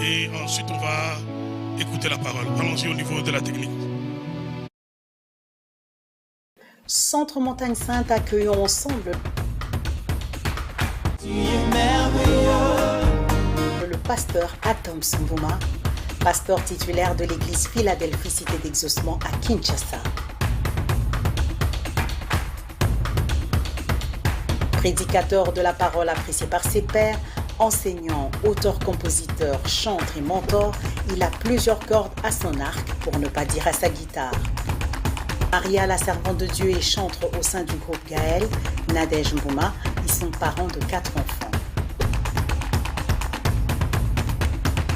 et ensuite on va écouter la parole. Allons-y au niveau de la technique. Centre Montagne Sainte, accueillons ensemble le pasteur Atom Mbouma, pasteur titulaire de l'église Philadelphie Cité d'Exaucement à Kinshasa. Prédicateur de la parole apprécié par ses pairs, enseignant, auteur, compositeur, chanteur et mentor, il a plusieurs cordes à son arc, pour ne pas dire à sa guitare. Maria, la servante de Dieu et chantre au sein du groupe Gaël, Nadège Mbouma, ils sont parents de 4 enfants.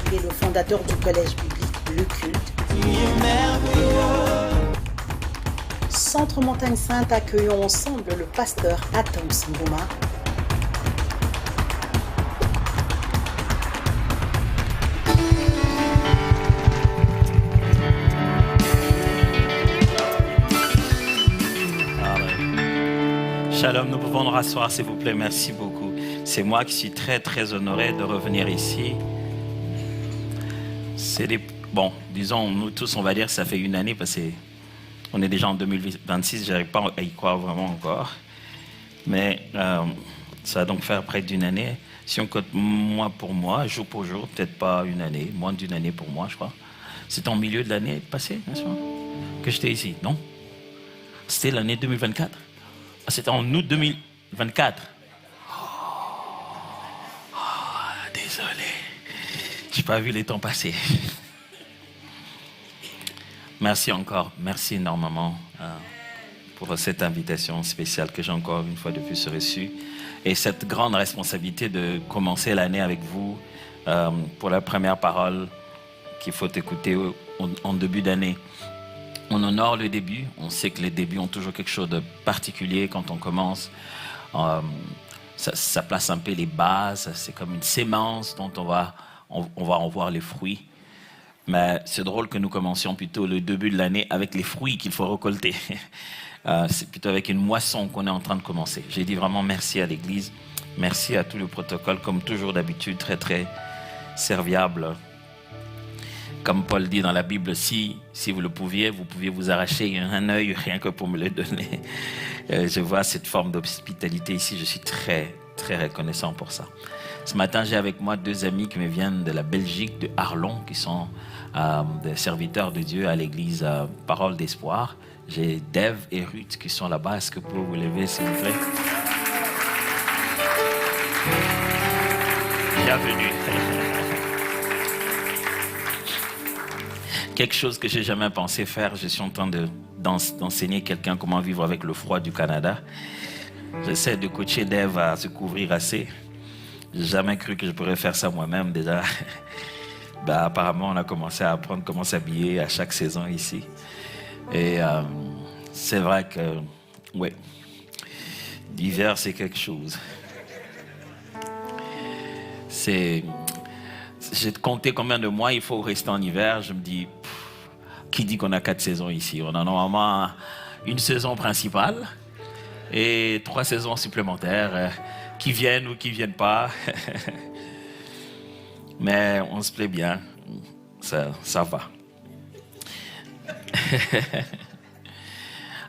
Il est le fondateur du collège biblique Le Culte. Centre Montagne Sainte, accueillons ensemble le pasteur Atom Mbouma. Shalom, nous pouvons nous rasseoir s'il vous plaît, merci beaucoup. C'est moi qui suis très très honoré de revenir ici. Bon, disons, nous tous on va dire que ça fait une année parce qu'on est déjà en 2026, je n'arrive pas à y croire vraiment encore. Mais ça va donc faire près d'une année. Si on compte mois pour mois, jour pour jour, peut-être pas une année, moins d'une année pour moi je crois. C'est en milieu de l'année passée, n'est-ce pas, que j'étais ici, non? C'était l'année 2024. C'était en août 2024. Désolé. Je n'ai pas vu les temps passer. Merci encore. Merci énormément pour cette invitation spéciale que j'ai encore une fois de plus reçue. Et cette grande responsabilité de commencer l'année avec vous pour la première parole qu'il faut écouter en début d'année. On honore le début, on sait que les débuts ont toujours quelque chose de particulier quand on commence. Ça place un peu les bases, c'est comme une sémence dont on va en voir les fruits. Mais c'est drôle que nous commencions plutôt le début de l'année avec les fruits qu'il faut récolter. C'est plutôt avec une moisson qu'on est en train de commencer. J'ai dit vraiment merci à l'Église, merci à tout le protocole, comme toujours d'habitude, très très serviable. Comme Paul dit dans la Bible, si vous le pouviez, vous pouviez vous arracher un œil rien que pour me le donner. Je vois cette forme d'hospitalité ici, je suis très, très reconnaissant pour ça. Ce matin, j'ai avec moi 2 amis qui me viennent de la Belgique, de Arlon, qui sont des serviteurs de Dieu à l'église Parole d'Espoir. J'ai Dave et Ruth qui sont là-bas. Est-ce que vous pouvez vous lever, s'il vous plaît? Bienvenue. Quelque chose que j'ai jamais pensé faire, je suis en train d'enseigner quelqu'un comment vivre avec le froid du Canada. J'essaie de coacher Dave à se couvrir assez. J'ai jamais cru que je pourrais faire ça moi-même déjà. Apparemment, on a commencé à apprendre comment s'habiller à chaque saison ici. Et c'est vrai que, ouais, l'hiver c'est quelque chose. J'ai compté combien de mois il faut rester en hiver. Je me dis, qui dit qu'on a 4 saisons ici? On a normalement une saison principale et 3 saisons supplémentaires qui viennent ou qui ne viennent pas. Mais on se plaît bien. Ça va.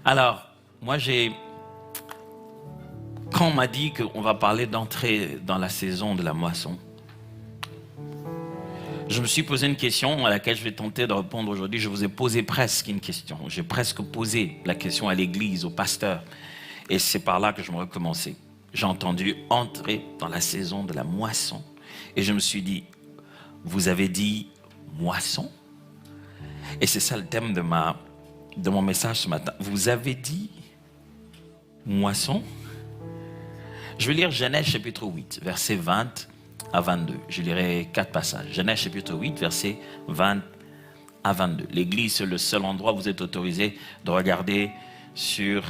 Alors, moi quand on m'a dit qu'on va parler d'entrer dans la saison de la moisson, je me suis posé une question à laquelle je vais tenter de répondre aujourd'hui. Je vous ai posé presque une question. J'ai presque posé la question à l'église, au pasteur. Et c'est par là que je me recommençais. J'ai entendu entrer dans la saison de la moisson. Et je me suis dit, vous avez dit moisson? Et c'est ça le thème de mon message ce matin. Vous avez dit moisson? Je vais lire Genèse chapitre 8, versets 20 à 22. Je lirai 4 passages. Genèse chapitre 8, versets 20 à 22. L'église, c'est le seul endroit où vous êtes autorisé de regarder sur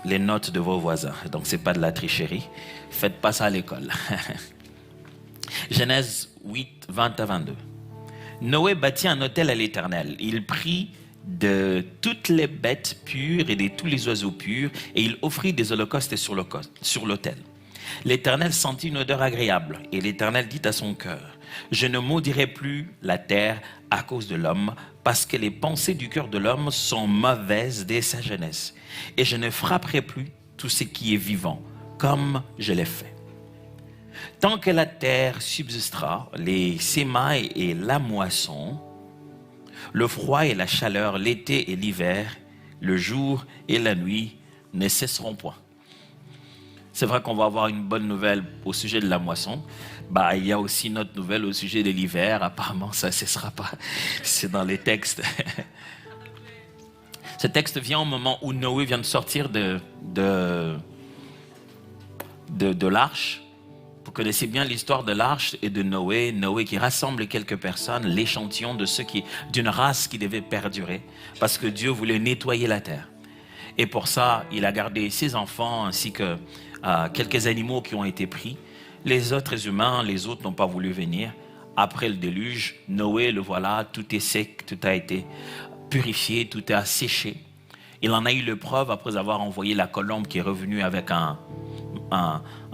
les notes de vos voisins. Donc, ce n'est pas de la tricherie. Faites pas ça à l'école. Genèse 8, 20 à 22. Noé bâtit un autel à l'Éternel. Il prit de toutes les bêtes pures et de tous les oiseaux purs, et il offrit des holocaustes sur l'autel. L'Éternel sentit une odeur agréable, et l'Éternel dit à son cœur, Je ne maudirai plus la terre à cause de l'homme, parce que les pensées du cœur de l'homme sont mauvaises dès sa jeunesse. Et je ne frapperai plus tout ce qui est vivant, comme je l'ai fait. Tant que la terre subsistera, les sémailles et la moisson, le froid et la chaleur, l'été et l'hiver, le jour et la nuit ne cesseront point. C'est vrai qu'on va avoir une bonne nouvelle au sujet de la moisson. Il y a aussi une autre nouvelle au sujet de l'hiver. Apparemment, ça ne cessera pas. C'est dans les textes. Ce texte vient au moment où Noé vient de sortir de l'arche. Vous connaissez bien l'histoire de l'arche et de Noé. Noé qui rassemble quelques personnes, l'échantillon d'une race qui devait perdurer. Parce que Dieu voulait nettoyer la terre. Et pour ça, il a gardé ses enfants ainsi que quelques animaux qui ont été pris. Les autres humains, les autres n'ont pas voulu venir. Après le déluge, Noé, le voilà, tout est sec, tout a été purifié, tout a séché. Il en a eu le preuve après avoir envoyé la colombe qui est revenue avec un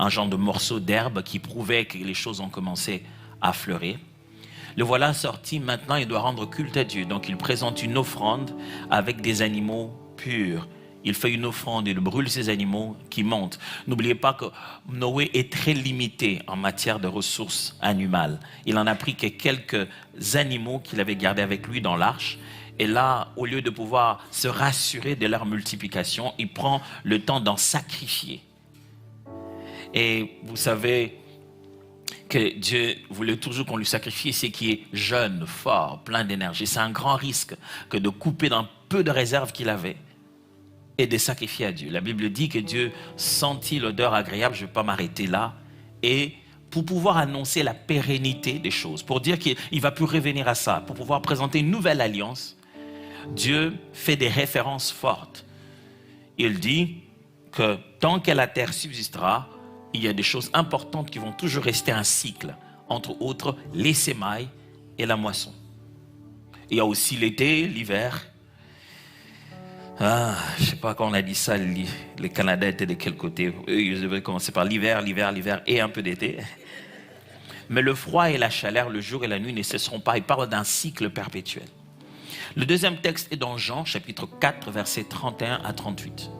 genre de morceau d'herbe qui prouvait que les choses ont commencé à fleurir. Le voilà sorti, maintenant il doit rendre culte à Dieu. Donc il présente une offrande avec des animaux purs. Il fait une offrande, il brûle ces animaux qui montent. N'oubliez pas que Noé est très limité en matière de ressources animales. Il en a pris que quelques animaux qu'il avait gardés avec lui dans l'arche. Et là, au lieu de pouvoir se rassurer de leur multiplication, il prend le temps d'en sacrifier. Et vous savez que Dieu voulait toujours qu'on lui sacrifie ce qui est jeune, fort, plein d'énergie. C'est un grand risque que de couper d'un peu de réserve qu'il avait et de sacrifier à Dieu. La Bible dit que Dieu sentit l'odeur agréable, je ne vais pas m'arrêter là, et pour pouvoir annoncer la pérennité des choses, pour dire qu'il ne va plus revenir à ça, pour pouvoir présenter une nouvelle alliance, Dieu fait des références fortes. Il dit que tant que la terre subsistera, il y a des choses importantes qui vont toujours rester un cycle, entre autres les sémailles et la moisson. Il y a aussi l'été, l'hiver. Je ne sais pas quand on a dit ça, le Canada était de quel côté? Ils devaient commencer par l'hiver et un peu d'été. Mais le froid et la chaleur, le jour et la nuit ne cesseront pas. Il parle d'un cycle perpétuel. Le deuxième texte est dans Jean, chapitre 4, versets 31 à 38.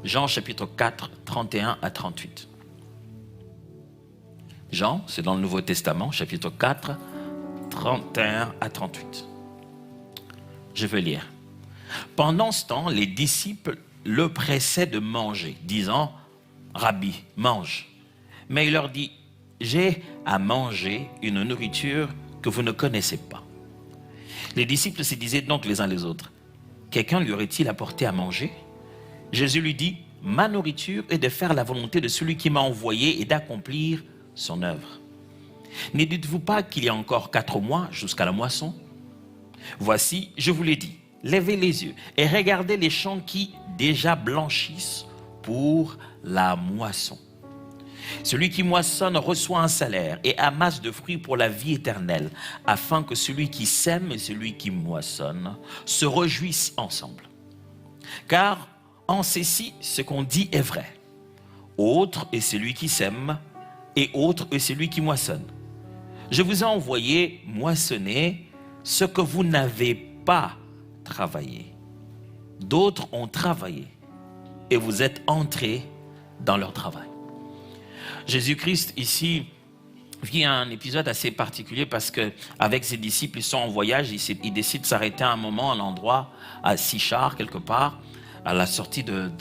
Jean, chapitre 4, 31 à 38. Jean, c'est dans le Nouveau Testament, chapitre 4, 31 à 38. Je veux lire. Pendant ce temps, les disciples le pressaient de manger, disant « Rabbi, mange ». Mais il leur dit « J'ai à manger une nourriture que vous ne connaissez pas ». Les disciples se disaient donc les uns les autres « Quelqu'un lui aurait-il apporté à manger ?» Jésus lui dit « Ma nourriture est de faire la volonté de celui qui m'a envoyé et d'accomplir son œuvre. Ne dites-vous pas qu'il y a encore 4 mois jusqu'à la moisson? Voici, je vous l'ai dit, levez les yeux et regardez les champs qui déjà blanchissent pour la moisson. Celui qui moissonne reçoit un salaire et amasse de fruits pour la vie éternelle, afin que celui qui sème et celui qui moissonne se réjouissent ensemble. Car en ceci, ce qu'on dit est vrai. Autre est celui qui sème et autre est celui qui moissonne. Je vous ai envoyé moissonner ce que vous n'avez pas travaillé. D'autres ont travaillé et vous êtes entrés dans leur travail. Jésus-Christ ici vit un épisode assez particulier parce qu'avec ses disciples, ils sont en voyage, ils décident de s'arrêter à un moment, à l'endroit, à Sichar, quelque part, à la sortie de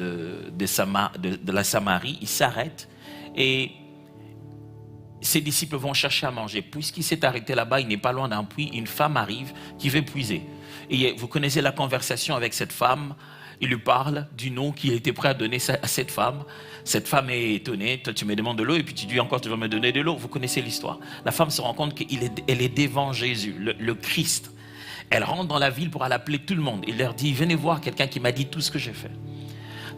la Samarie. Ils s'arrêtent et ses disciples vont chercher à manger. Puisqu'il s'est arrêté là-bas, il n'est pas loin d'un puits, une femme arrive qui veut puiser. Et vous connaissez la conversation avec cette femme. Il lui parle du nom qu'il était prêt à donner à cette femme. Cette femme est étonnée. Toi, tu me demandes de l'eau et puis tu dis encore, tu vas me donner de l'eau. Vous connaissez l'histoire. La femme se rend compte qu'elle est devant Jésus, le Christ. Elle rentre dans la ville pour aller appeler tout le monde. Il leur dit, venez voir quelqu'un qui m'a dit tout ce que j'ai fait.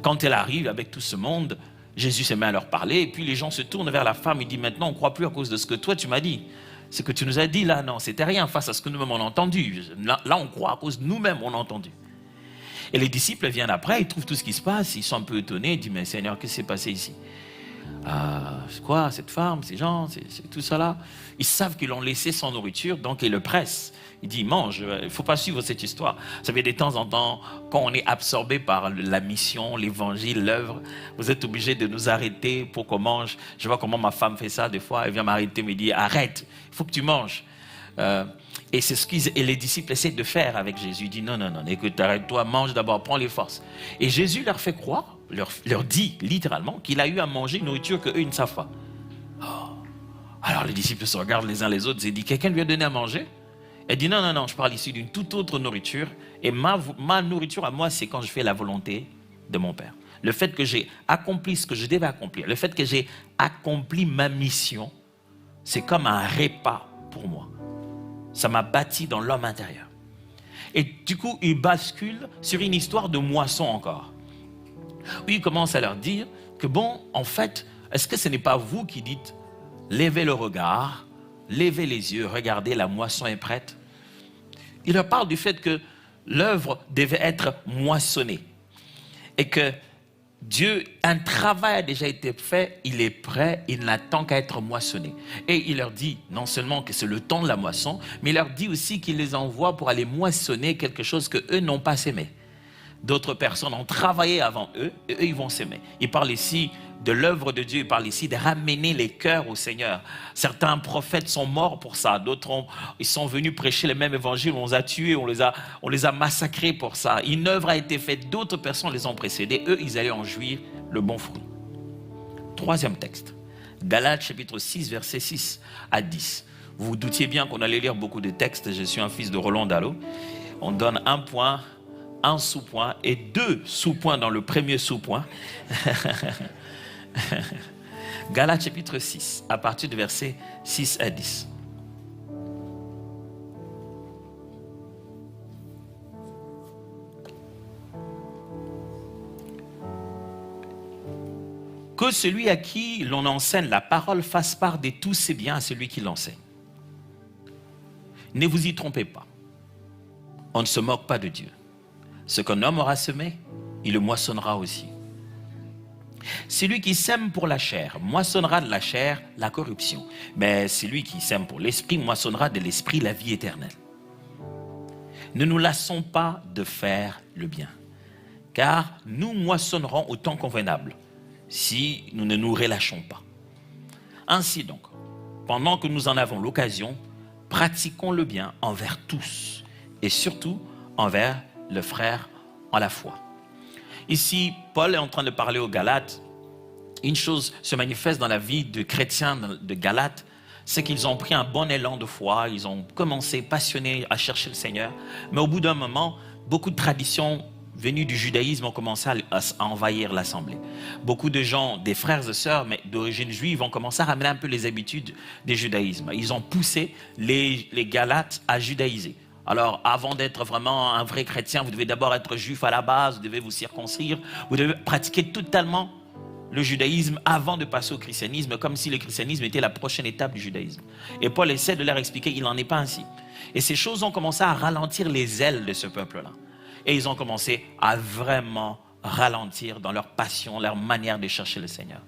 Quand elle arrive avec tout ce monde, Jésus se met à leur parler et puis les gens se tournent vers la femme. Il dit, maintenant on ne croit plus à cause de ce que toi tu m'as dit. Ce que tu nous as dit là, non, c'était rien face à ce que nous-mêmes on a entendu. Là on croit à cause de nous-mêmes on a entendu. Et les disciples viennent après, ils trouvent tout ce qui se passe, ils sont un peu étonnés, ils disent, mais Seigneur, qu'est-ce qui s'est passé ici? C'est quoi cette femme, ces gens, c'est tout ça là. Ils savent qu'ils l'ont laissé sans nourriture, donc ils le pressent. Il dit, mange, il ne faut pas suivre cette histoire. Vous savez, de temps en temps, quand on est absorbé par la mission, l'évangile, l'œuvre, vous êtes obligé de nous arrêter pour qu'on mange. Je vois comment ma femme fait ça des fois. Elle vient m'arrêter, me dit, arrête, il faut que tu manges. Et c'est ce que les disciples essaient de faire avec Jésus. Il dit, non, écoute, arrête-toi, mange d'abord, prends les forces. Et Jésus leur fait croire, leur dit littéralement qu'il a eu à manger une nourriture qu'eux, ils ne savent pas. Oh. Alors les disciples se regardent les uns les autres et disent, quelqu'un lui a donné à manger? Elle dit, non, je parle ici d'une toute autre nourriture. Et ma nourriture à moi, c'est quand je fais la volonté de mon Père. Le fait que j'ai accompli ce que je devais accomplir, le fait que j'ai accompli ma mission, c'est comme un repas pour moi. Ça m'a bâti dans l'homme intérieur. Et du coup, il bascule sur une histoire de moisson encore. Où il commence à leur dire que bon, en fait, est-ce que ce n'est pas vous qui dites, levez le regard, levez les yeux, regardez, la moisson est prête. Il leur parle du fait que l'œuvre devait être moissonnée. Et que Dieu, un travail a déjà été fait, il est prêt, il n'attend qu'à être moissonné. Et il leur dit non seulement que c'est le temps de la moisson, mais il leur dit aussi qu'il les envoie pour aller moissonner quelque chose qu'eux n'ont pas sémé. D'autres personnes ont travaillé avant eux, et eux ils vont s'aimer. Il parle ici de l'œuvre de Dieu, il parle ici de ramener les cœurs au Seigneur. Certains prophètes sont morts pour ça, d'autres ils sont venus prêcher le même évangile, on les a tués, on les a massacrés pour ça. Une œuvre a été faite, d'autres personnes les ont précédés, eux ils allaient en jouir le bon fruit. Troisième texte, Galates chapitre 6, versets 6 à 10. Vous vous doutiez bien qu'on allait lire beaucoup de textes, je suis un fils de Roland Dallot. On donne un point, un sous-point et deux sous-points dans le premier sous-point. Galates chapitre 6, à partir du verset 6 à 10. Que celui à qui l'on enseigne la parole fasse part de tous ses biens à celui qui l'enseigne. Ne vous y trompez pas. On ne se moque pas de Dieu. Ce qu'un homme aura semé, il le moissonnera aussi. Celui qui sème pour la chair moissonnera de la chair la corruption, mais celui qui sème pour l'esprit moissonnera de l'esprit la vie éternelle. Ne nous lassons pas de faire le bien, car nous moissonnerons au temps convenable, si nous ne nous relâchons pas. Ainsi donc, pendant que nous en avons l'occasion, pratiquons le bien envers tous, et surtout envers le frère en la foi. Ici, Paul est en train de parler aux Galates. Une chose se manifeste dans la vie de chrétiens de Galates, c'est qu'ils ont pris un bon élan de foi, ils ont commencé passionnés à chercher le Seigneur, mais au bout d'un moment, beaucoup de traditions venues du judaïsme ont commencé à envahir l'assemblée. Beaucoup de gens, des frères et sœurs, mais d'origine juive, ont commencé à ramener un peu les habitudes du judaïsme. Ils ont poussé les Galates à judaïser. Alors, avant d'être vraiment un vrai chrétien, vous devez d'abord être juif à la base, vous devez vous circoncire, vous devez pratiquer totalement le judaïsme avant de passer au christianisme, comme si le christianisme était la prochaine étape du judaïsme. Et Paul essaie de leur expliquer qu'il n'en est pas ainsi. Et ces choses ont commencé à ralentir les ailes de ce peuple-là. Et ils ont commencé à vraiment ralentir dans leur passion, leur manière de chercher le Seigneur.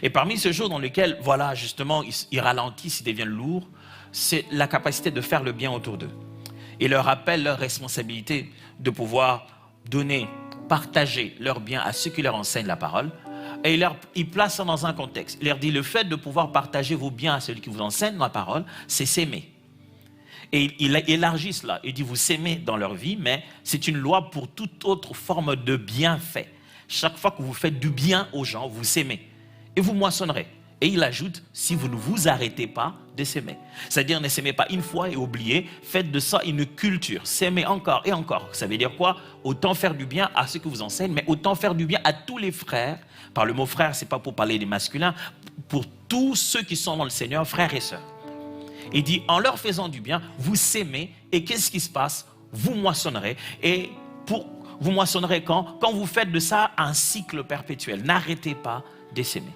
Et parmi ces choses dans lesquelles, voilà, justement, ils ralentissent, ils deviennent lourds, c'est la capacité de faire le bien autour d'eux. Et leur rappelle leur responsabilité de pouvoir donner, partager leur bien à ceux qui leur enseignent la parole. Et il place ça dans un contexte. Il leur dit, le fait de pouvoir partager vos biens à celui qui vous enseigne la parole, c'est s'aimer. Et il élargit cela. Il dit, vous s'aimez dans leur vie, mais c'est une loi pour toute autre forme de bienfait. Chaque fois que vous faites du bien aux gens, vous s'aimez. Et vous moissonnerez. Et il ajoute, si vous ne vous arrêtez pas de s'aimer. C'est-à-dire, ne s'aimez pas une fois et oubliez, faites de ça une culture. S'aimer encore et encore. Ça veut dire quoi? Autant faire du bien à ceux qui vous enseignent, mais autant faire du bien à tous les frères. Par le mot frère, ce n'est pas pour parler des masculins, pour tous ceux qui sont dans le Seigneur, frères et sœurs. Il dit, en leur faisant du bien, vous s'aimez, et qu'est-ce qui se passe? Vous moissonnerez. Et vous moissonnerez quand? Quand vous faites de ça un cycle perpétuel. N'arrêtez pas de s'aimer.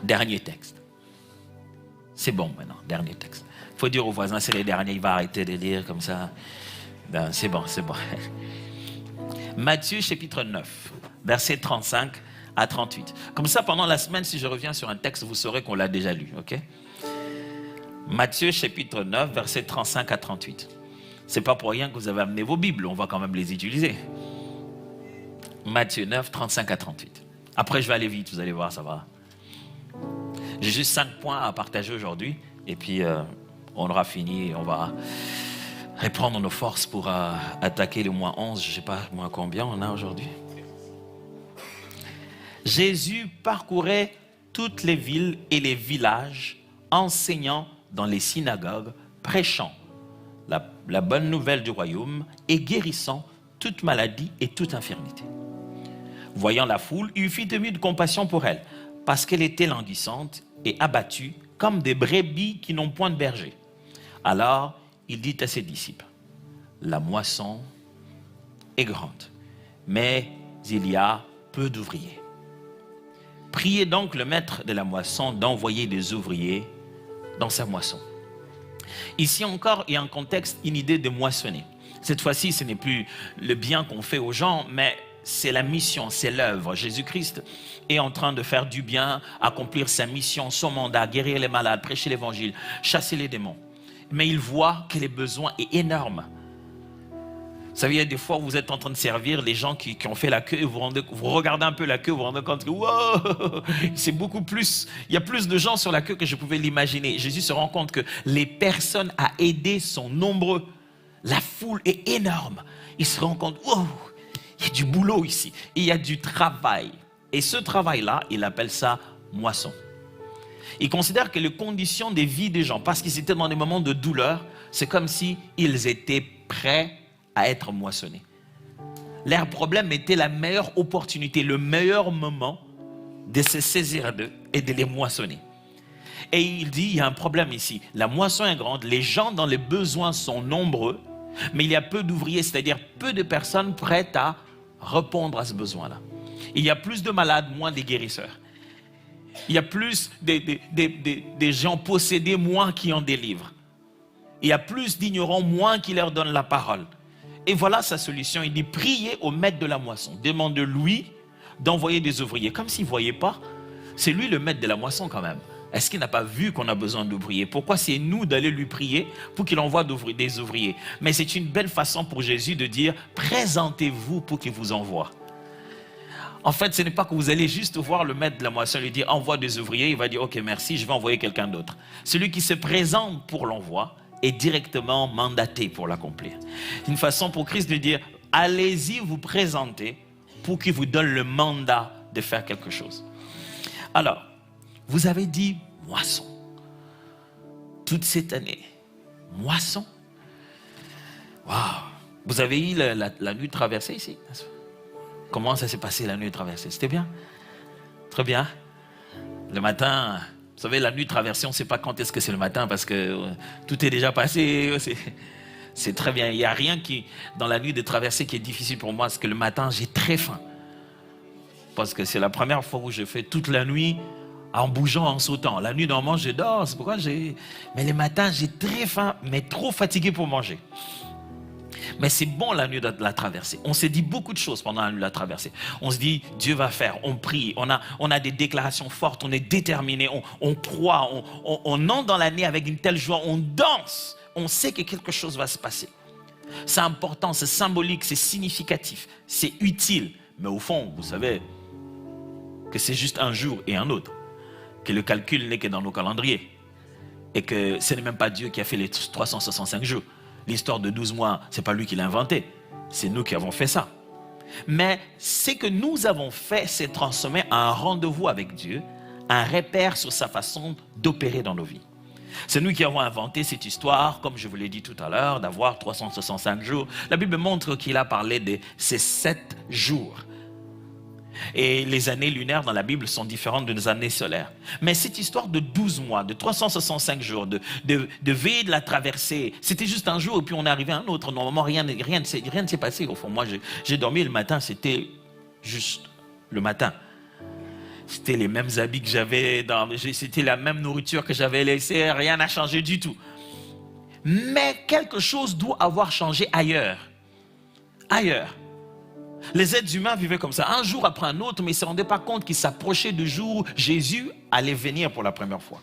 Dernier texte. C'est bon maintenant, dernier texte. Il faut dire au voisin, c'est le dernier, il va arrêter de lire comme ça. Ben, c'est bon, c'est bon. Matthieu chapitre 9, versets 35 à 38. Comme ça, pendant la semaine, si je reviens sur un texte, vous saurez qu'on l'a déjà lu. Ok? Matthieu chapitre 9, versets 35 à 38. C'est pas pour rien que vous avez amené vos Bibles, on va quand même les utiliser. Matthieu 9, 35 à 38. Après, je vais aller vite, vous allez voir, ça va. J'ai juste 5 points à partager aujourd'hui, et puis on aura fini, et on va reprendre nos forces pour attaquer le mois 11, je ne sais pas moi combien on a aujourd'hui. Jésus parcourait toutes les villes et les villages, enseignant dans les synagogues, prêchant la bonne nouvelle du royaume et guérissant toute maladie et toute infirmité. Voyant la foule, il fit ému de compassion pour elle, parce qu'elle était languissante et abattue, comme des brebis qui n'ont point de berger. Alors, il dit à ses disciples, la moisson est grande, mais il y a peu d'ouvriers. Priez donc le maître de la moisson d'envoyer des ouvriers dans sa moisson. Ici encore, il y a un contexte, une idée de moissonner. Cette fois-ci, ce n'est plus le bien qu'on fait aux gens, mais c'est la mission, c'est l'œuvre. Jésus-Christ est en train de faire du bien, accomplir sa mission, son mandat, guérir les malades, prêcher l'évangile, chasser les démons. Mais il voit que le besoin est énorme. Vous savez, il y a des fois où vous êtes en train de servir les gens qui ont fait la queue, et vous regardez un peu la queue, vous vous rendez compte que wow, c'est beaucoup plus, il y a plus de gens sur la queue que je pouvais l'imaginer. Jésus se rend compte que les personnes à aider sont nombreux. La foule est énorme. Il se rend compte, wow, il y a du boulot ici, il y a du travail. Et ce travail-là, il appelle ça moisson. Il considère que les conditions de vie des gens, parce qu'ils étaient dans des moments de douleur, c'est comme si ils étaient prêts à être moissonnés. Leur problème était la meilleure opportunité, le meilleur moment de se saisir d'eux et de les moissonner. Et il dit, il y a un problème ici. La moisson est grande, les gens dans les besoins sont nombreux, mais il y a peu d'ouvriers, c'est-à-dire peu de personnes prêtes à répondre à ce besoin-là. Il y a plus de malades, moins de guérisseurs. Il y a plus des gens possédés, moins qui en délivrent. Il y a plus d'ignorants, moins qui leur donnent la parole. Et voilà sa solution. Il dit, priez au maître de la moisson. Demande-lui d'envoyer des ouvriers. Comme s'il ne voyait pas, c'est lui le maître de la moisson quand même. Est-ce qu'il n'a pas vu qu'on a besoin d'ouvriers? Pourquoi c'est nous d'aller lui prier pour qu'il envoie des ouvriers? Mais c'est une belle façon pour Jésus de dire, présentez-vous pour qu'il vous envoie. En fait, ce n'est pas que vous allez juste voir le maître de la moisson lui dire, envoie des ouvriers. Il va dire, ok, merci, je vais envoyer quelqu'un d'autre. Celui qui se présente pour l'envoi est directement mandaté pour l'accomplir. C'est une façon pour Christ de dire, allez-y vous présenter pour qu'il vous donne le mandat de faire quelque chose. Alors, vous avez dit moisson. Toute cette année, moisson. Waouh! Vous avez eu la nuit traversée ici? Comment ça s'est passé la nuit traversée? C'était bien? Très bien. Le matin... Vous savez, la nuit traversée, on ne sait pas quand est-ce que c'est le matin parce que tout est déjà passé. C'est très bien. Il n'y a rien dans la nuit de traversée qui est difficile pour moi parce que le matin, j'ai très faim. Parce que c'est la première fois où je fais toute la nuit en bougeant, en sautant. La nuit, normalement, je dors. C'est pourquoi Mais le matin, j'ai très faim, mais trop fatigué pour manger. Mais c'est bon la nuit de la traversée. On s'est dit beaucoup de choses pendant la nuit de la traversée. On se dit, Dieu va faire, on prie, on a des déclarations fortes, on est déterminé, on croit, on entre dans l'année avec une telle joie, on danse, on sait que quelque chose va se passer. C'est important, c'est symbolique, c'est significatif, c'est utile. Mais au fond, vous savez que c'est juste un jour et un autre, que le calcul n'est que dans nos calendriers et que ce n'est même pas Dieu qui a fait les 365 jours. L'histoire de 12 mois, ce n'est pas lui qui l'a inventé. C'est nous qui avons fait ça. Mais c'est que nous avons fait, c'est transformer un rendez-vous avec Dieu, un repère sur sa façon d'opérer dans nos vies. C'est nous qui avons inventé cette histoire, comme je vous l'ai dit tout à l'heure, d'avoir 365 jours. La Bible montre qu'il a parlé de ces 7 jours. Et les années lunaires dans la Bible sont différentes des années solaires. Mais cette histoire de 12 mois, de 365 jours, de veille de la traversée, c'était juste un jour et puis on est arrivé à un autre. Normalement, rien ne s'est passé. Au fond, moi, j'ai dormi le matin, c'était juste le matin. C'était les mêmes habits que j'avais, c'était la même nourriture que j'avais laissée, rien n'a changé du tout. Mais quelque chose doit avoir changé ailleurs. Ailleurs. Les êtres humains vivaient comme ça, un jour après un autre, mais ils ne se rendaient pas compte qu'ils s'approchaient du jour où Jésus allait venir pour la première fois.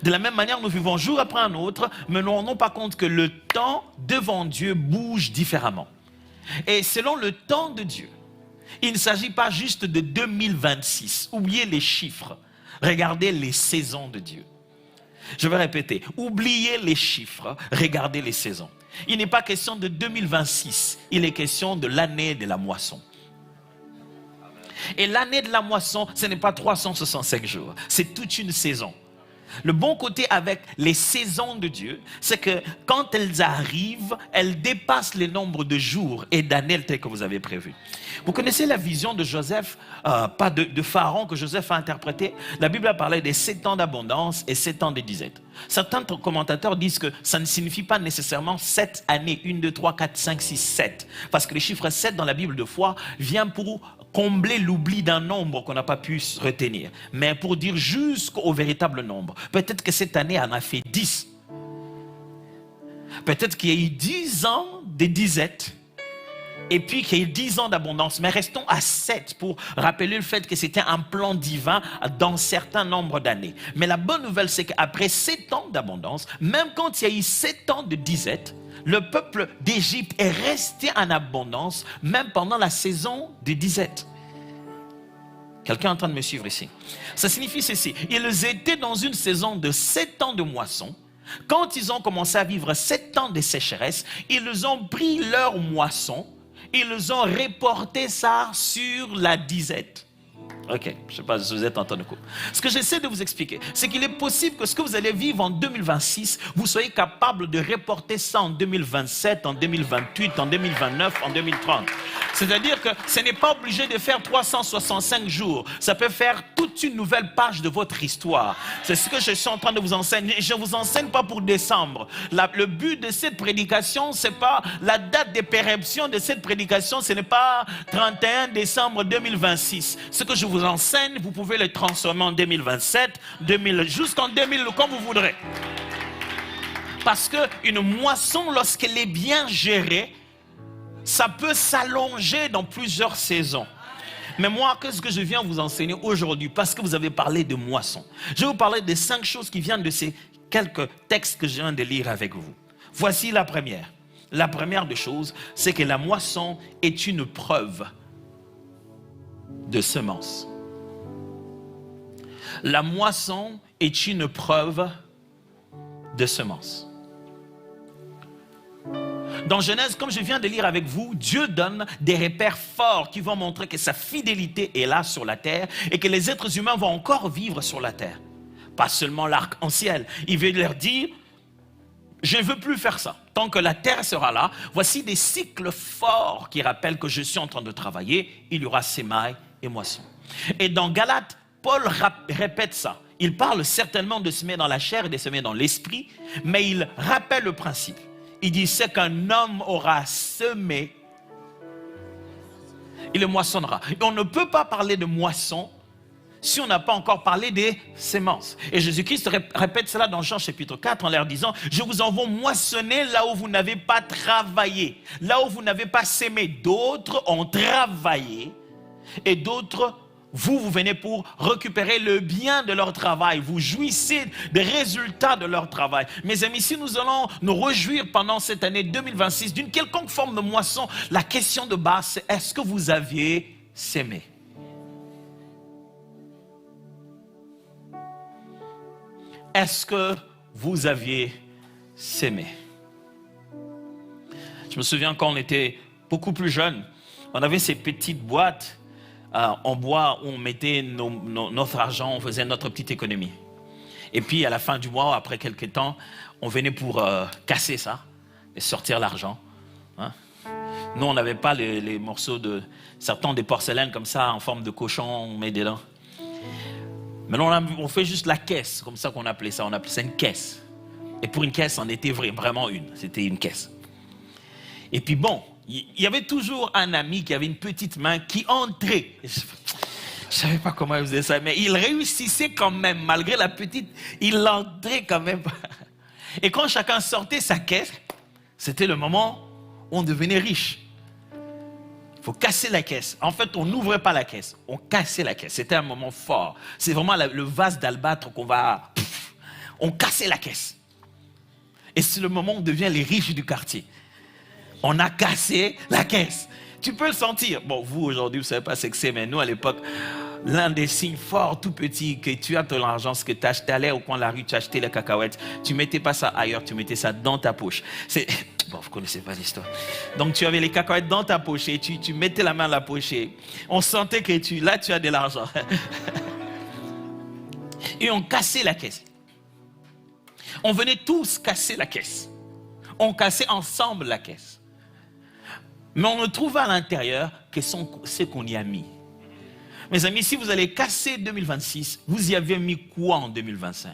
De la même manière, nous vivons jour après un autre, mais nous ne nous rendons pas compte que le temps devant Dieu bouge différemment. Et selon le temps de Dieu, il ne s'agit pas juste de 2026. Oubliez les chiffres. Regardez les saisons de Dieu. Je vais répéter. Oubliez les chiffres. Regardez les saisons. Il n'est pas question de 2026. Il est question de l'année de la moisson. Et l'année de la moisson, ce n'est pas 365 jours. C'est toute une saison. Le bon côté avec les saisons de Dieu, c'est que quand elles arrivent, elles dépassent les nombres de jours et d'années tels que vous avez prévu. Vous connaissez la vision de Joseph, pas de Pharaon que Joseph a interprété. La Bible a parlé des 7 ans d'abondance et 7 ans de disette. Certains commentateurs disent que ça ne signifie pas nécessairement 7 années, 1, 2, 3, 4, 5, 6, 7. Parce que le chiffre 7 dans la Bible de foi vient pour combler l'oubli d'un nombre qu'on n'a pas pu retenir, mais pour dire jusqu'au véritable nombre. Peut-être que cette année en a fait 10. Peut-être qu'il y a eu 10 ans de disette, et puis qu'il y a eu 10 ans d'abondance. Mais restons à 7 pour rappeler le fait que c'était un plan divin dans certains nombres d'années. Mais la bonne nouvelle, c'est qu'après 7 ans d'abondance, même quand il y a eu 7 ans de disette, le peuple d'Égypte est resté en abondance, même pendant la saison de disette. Quelqu'un est en train de me suivre ici? Ça signifie ceci. Ils étaient dans une saison de 7 ans de moisson. Quand ils ont commencé à vivre 7 ans de sécheresse, ils ont pris leur moisson, ils ont reporté ça sur la disette. Ok, je ne sais pas si vous êtes en train de couper. Ce que j'essaie de vous expliquer, c'est qu'il est possible que ce que vous allez vivre en 2026, vous soyez capable de reporter ça en 2027, en 2028, en 2029, en 2030. C'est-à-dire que ce n'est pas obligé de faire 365 jours. Ça peut faire toute une nouvelle page de votre histoire. C'est ce que je suis en train de vous enseigner. Je ne vous enseigne pas pour décembre. Le but de cette prédication, ce n'est pas la date de péremption de cette prédication, ce n'est pas 31 décembre 2026. Ce que je vous enseigne, vous pouvez le transformer en 2027, jusqu'en 2000, comme vous voudrez. Parce qu'une moisson, lorsqu'elle est bien gérée, ça peut s'allonger dans plusieurs saisons. Mais moi, qu'est-ce que je viens vous enseigner aujourd'hui? Parce que vous avez parlé de moisson. Je vais vous parler de 5 choses qui viennent de ces quelques textes que je viens de lire avec vous. Voici la première. La première des choses, c'est que la moisson est une preuve de semence. La moisson est une preuve de semence. Dans Genèse, comme je viens de lire avec vous, Dieu donne des repères forts qui vont montrer que sa fidélité est là sur la terre et que les êtres humains vont encore vivre sur la terre. Pas seulement l'arc-en-ciel. Il veut leur dire, je ne veux plus faire ça. Tant que la terre sera là, voici des cycles forts qui rappellent que je suis en train de travailler. Il y aura sémailles et moissons. Et dans Galates, Paul répète ça. Il parle certainement de semer dans la chair et de semer dans l'esprit, mais il rappelle le principe. Il dit, c'est qu'un homme aura semé, il le moissonnera. Et on ne peut pas parler de moisson si on n'a pas encore parlé des semences. Et Jésus-Christ répète cela dans Jean chapitre 4 en leur disant, je vous envoie moissonner là où vous n'avez pas travaillé, là où vous n'avez pas semé. D'autres ont travaillé et d'autres, vous venez pour récupérer le bien de leur travail. Vous jouissez des résultats de leur travail. Mes amis, si nous allons nous réjouir pendant cette année 2026 d'une quelconque forme de moisson, la question de base, c'est est-ce que vous aviez sémé? Est-ce que vous aviez sémé? Je me souviens quand on était beaucoup plus jeunes, on avait ces petites boîtes en bois où on mettait notre argent, on faisait notre petite économie. Et puis à la fin du mois, après quelques temps, on venait pour casser ça et sortir l'argent. Hein? Nous, on n'avait pas les morceaux de certains des porcelaines comme ça en forme de cochon, on met dedans. Maintenant, on fait juste la caisse, comme ça qu'on appelait ça. On appelait ça une caisse. Et pour une caisse, on était vraiment une. C'était une caisse. Et puis bon, il y avait toujours un ami qui avait une petite main qui entrait. Je ne savais pas comment il faisait ça, mais il réussissait quand même, malgré la petite, il entrait quand même. Et quand chacun sortait sa caisse, c'était le moment où on devenait riche. faut casser la caisse. En fait, on n'ouvrait pas la caisse, on cassait la caisse. C'était un moment fort. C'est vraiment le vase d'albâtre qu'on va... On cassait la caisse. Et c'est le moment où on devient les riches du quartier. On a cassé la caisse. Tu peux le sentir. Bon, vous, aujourd'hui, vous ne savez pas ce que c'est, mais nous, à l'époque, l'un des signes forts, tout petit, que tu as ton argent, ce que tu achetais, allais au coin de la rue, tu achetais les cacahuètes, tu ne mettais pas ça ailleurs, tu mettais ça dans ta poche. Bon, vous ne connaissez pas l'histoire. Donc, tu avais les cacahuètes dans ta poche et tu mettais la main dans la poche et on sentait que là, tu as de l'argent. Et on cassait la caisse. On venait tous casser la caisse. On cassait ensemble la caisse. Mais on ne trouve à l'intérieur que ce qu'on y a mis. Mes amis, si vous allez casser 2026, vous y avez mis quoi en 2025?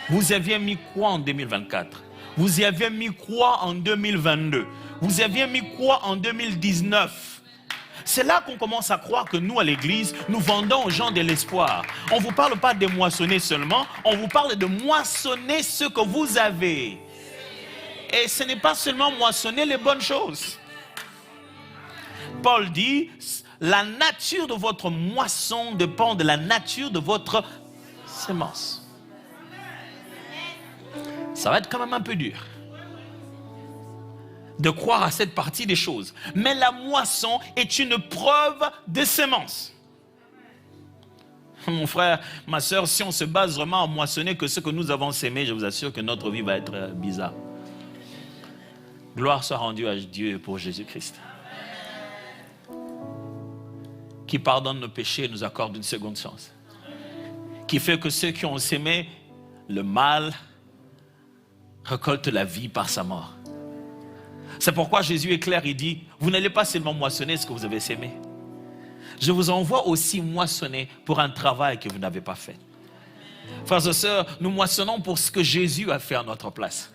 Vous y aviez mis quoi en 2024? Vous y aviez mis quoi en 2022? Vous y aviez mis quoi en 2019? C'est là qu'on commence à croire que nous, à l'église, nous vendons aux gens de l'espoir. On ne vous parle pas de moissonner seulement, on vous parle de moissonner ce que vous avez. Et ce n'est pas seulement moissonner les bonnes choses. Paul dit, la nature de votre moisson dépend de la nature de votre semence. Ça va être quand même un peu dur de croire à cette partie des choses. Mais la moisson est une preuve de sémence. Mon frère, ma soeur, si on se base vraiment à moissonner que ce que nous avons sémé, je vous assure que notre vie va être bizarre. Gloire soit rendue à Dieu pour Jésus-Christ, qui pardonne nos péchés et nous accorde une seconde chance, qui fait que ceux qui ont sémé le mal récoltent la vie par sa mort. C'est pourquoi Jésus est clair, il dit, vous n'allez pas seulement moissonner ce que vous avez sémé. Je vous envoie aussi moissonner pour un travail que vous n'avez pas fait. Frères et sœurs, nous moissonnons pour ce que Jésus a fait à notre place.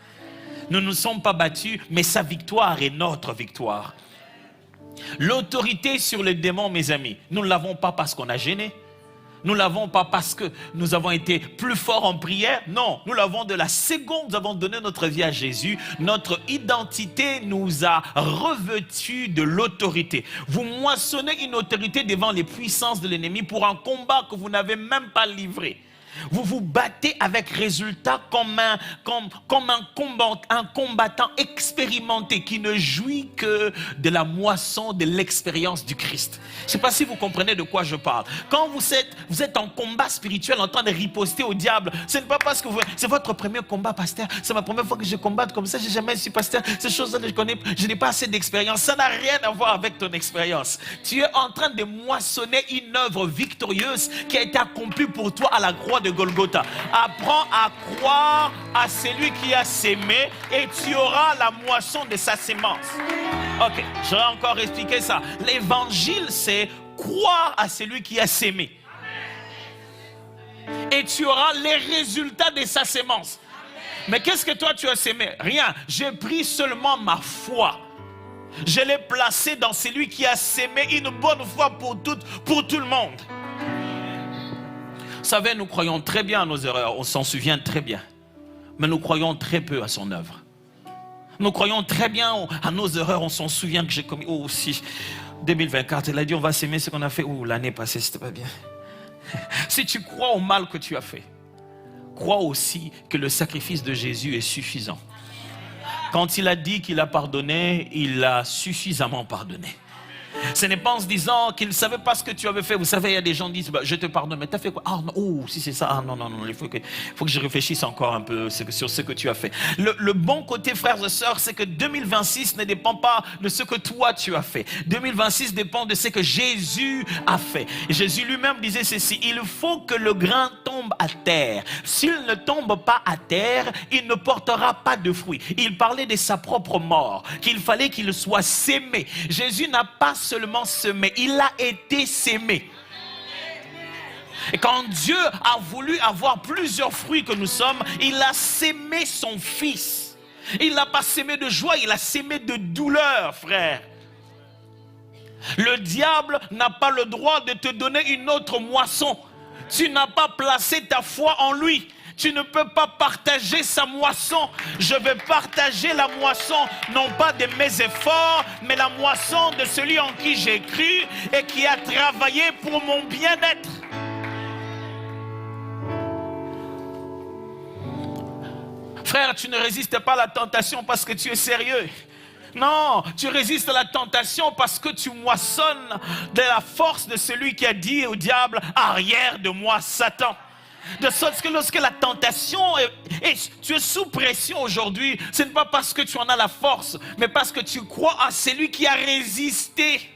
Nous ne nous sommes pas battus, mais sa victoire est notre victoire. L'autorité sur les démons, mes amis, nous ne l'avons pas parce qu'on a gêné. Nous ne l'avons pas parce que nous avons été plus forts en prière. Non, nous l'avons de la seconde, nous avons donné notre vie à Jésus. Notre identité nous a revêtus de l'autorité. Vous moissonnez une autorité devant les puissances de l'ennemi pour un combat que vous n'avez même pas livré. Vous vous battez avec résultat comme un combattant expérimenté qui ne jouit que de la moisson de l'expérience du Christ. Je ne sais pas si vous comprenez de quoi je parle. Quand vous êtes en combat spirituel, en train de riposter au diable, ce n'est pas parce que c'est votre premier combat, pasteur. C'est ma première fois que je combatte comme ça. Je n'ai jamais su pasteur. Ces choses-là, je n'ai pas assez d'expérience. Ça n'a rien à voir avec ton expérience. Tu es en train de moissonner une œuvre victorieuse qui a été accomplie pour toi à la croix de Golgotha. Apprends à croire à celui qui a sémé et tu auras la moisson de sa sémence. Ok, je vais encore expliquer ça. L'évangile, c'est croire à celui qui a sémé. Et tu auras les résultats de sa sémence. Mais qu'est-ce que toi tu as sémé? Rien. J'ai pris seulement ma foi. Je l'ai placée dans celui qui a sémé une bonne foi pour tout le monde. Vous savez, nous croyons très bien à nos erreurs, on s'en souvient très bien. Mais nous croyons très peu à son œuvre. Nous croyons très bien à nos erreurs, on s'en souvient que j'ai commis. Oh, si 2024, elle a dit on va s'aimer ce qu'on a fait. Oh, l'année passée, c'était pas bien. Si tu crois au mal que tu as fait, crois aussi que le sacrifice de Jésus est suffisant. Quand il a dit qu'il a pardonné, il a suffisamment pardonné. Ce n'est pas en se disant qu'il ne savait pas ce que tu avais fait. Vous savez, il y a des gens qui disent, je te pardonne, mais tu as fait quoi? Ah non, oh, si c'est ça, ah non, il faut que je réfléchisse encore un peu sur ce que tu as fait. Le bon côté, frères et sœurs, c'est que 2026 ne dépend pas de ce que toi tu as fait. 2026 dépend de ce que Jésus a fait. Et Jésus lui-même disait ceci, il faut que le grain tombe à terre. S'il ne tombe pas à terre, il ne portera pas de fruits. Il parlait de sa propre mort, qu'il fallait qu'il soit sémé. Jésus n'a pas seulement semé, il a été sémé. Et quand Dieu a voulu avoir plusieurs fruits que nous sommes, il a sémé son fils. Il n'a pas sémé de joie, il a sémé de douleur, frère. Le diable n'a pas le droit de te donner une autre moisson. Tu n'as pas placé ta foi en lui. Tu ne peux pas partager sa moisson. Je vais partager la moisson, non pas de mes efforts, mais la moisson de celui en qui j'ai cru et qui a travaillé pour mon bien-être. Frère, tu ne résistes pas à la tentation parce que tu es sérieux. Non, tu résistes à la tentation parce que tu moissonnes de la force de celui qui a dit au diable, arrière de moi, Satan. De sorte que lorsque la tentation tu es sous pression aujourd'hui, ce n'est pas parce que tu en as la force, mais parce que tu crois à celui qui a résisté.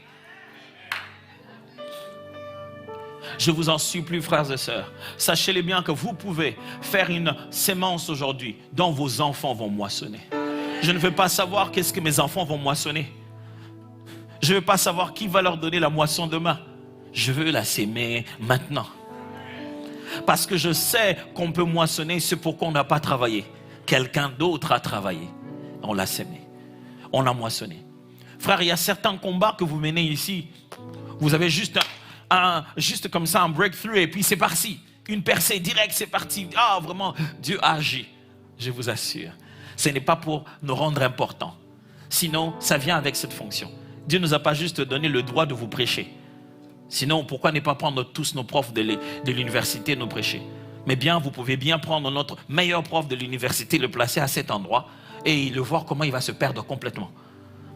Je vous en supplie, frères et sœurs, sachez-le bien que vous pouvez faire une sémence aujourd'hui dont vos enfants vont moissonner. Je ne veux pas savoir qu'est-ce que mes enfants vont moissonner. Je ne veux pas savoir qui va leur donner la moisson demain. Je veux la s'aimer maintenant. Parce que je sais qu'on peut moissonner ce pour quoi on n'a pas travaillé. Quelqu'un d'autre a travaillé. On l'a sémé. On a moissonné. Frère, il y a certains combats que vous menez ici. Vous avez juste comme ça un breakthrough et puis c'est parti. Une percée directe, c'est parti. Ah, vraiment, Dieu agit. Je vous assure. Ce n'est pas pour nous rendre importants. Sinon, ça vient avec cette fonction. Dieu ne nous a pas juste donné le droit de vous prêcher. Sinon, pourquoi ne pas prendre tous nos profs de l'université nous prêcher? Mais bien, vous pouvez bien prendre notre meilleur prof de l'université, le placer à cet endroit et le voir comment il va se perdre complètement.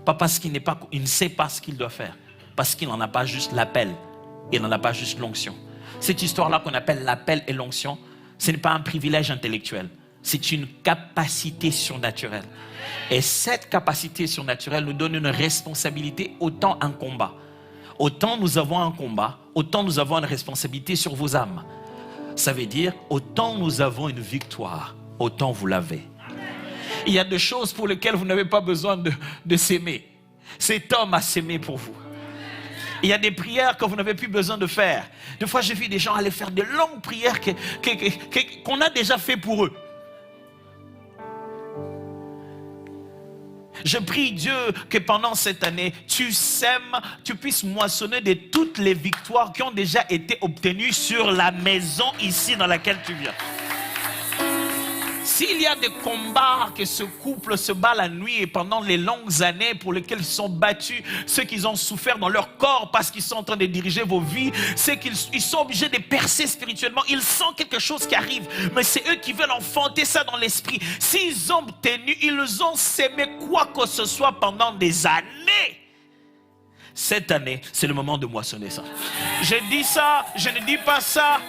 Pas parce qu'il ne sait pas ce qu'il doit faire. Parce qu'il n'en a pas juste l'appel. Il n'en a pas juste l'onction. Cette histoire-là qu'on appelle l'appel et l'onction, ce n'est pas un privilège intellectuel. C'est une capacité surnaturelle. Et cette capacité surnaturelle nous donne une responsabilité, autant un combat. Autant nous avons un combat, autant nous avons une responsabilité sur vos âmes. Ça veut dire, autant nous avons une victoire, autant vous l'avez. Il y a des choses pour lesquelles vous n'avez pas besoin de s'aimer. Cet homme a s'aimé pour vous. Il y a des prières que vous n'avez plus besoin de faire. Des fois, j'ai vu des gens aller faire de longues prières qu'on a déjà fait pour eux. Je prie Dieu que pendant cette année, tu sèmes, tu puisses moissonner de toutes les victoires qui ont déjà été obtenues sur la maison ici dans laquelle tu viens. S'il y a des combats que ce couple se bat la nuit et pendant les longues années pour lesquelles ils sont battus, ceux qui ont souffert dans leur corps parce qu'ils sont en train de diriger vos vies, c'est qu'ils sont obligés de percer spirituellement. Ils sentent quelque chose qui arrive, mais c'est eux qui veulent enfanter ça dans l'esprit. S'ils ont tenu, ils ont sémé quoi que ce soit pendant des années. Cette année, c'est le moment de moissonner ça. Je dis ça, je ne dis pas ça.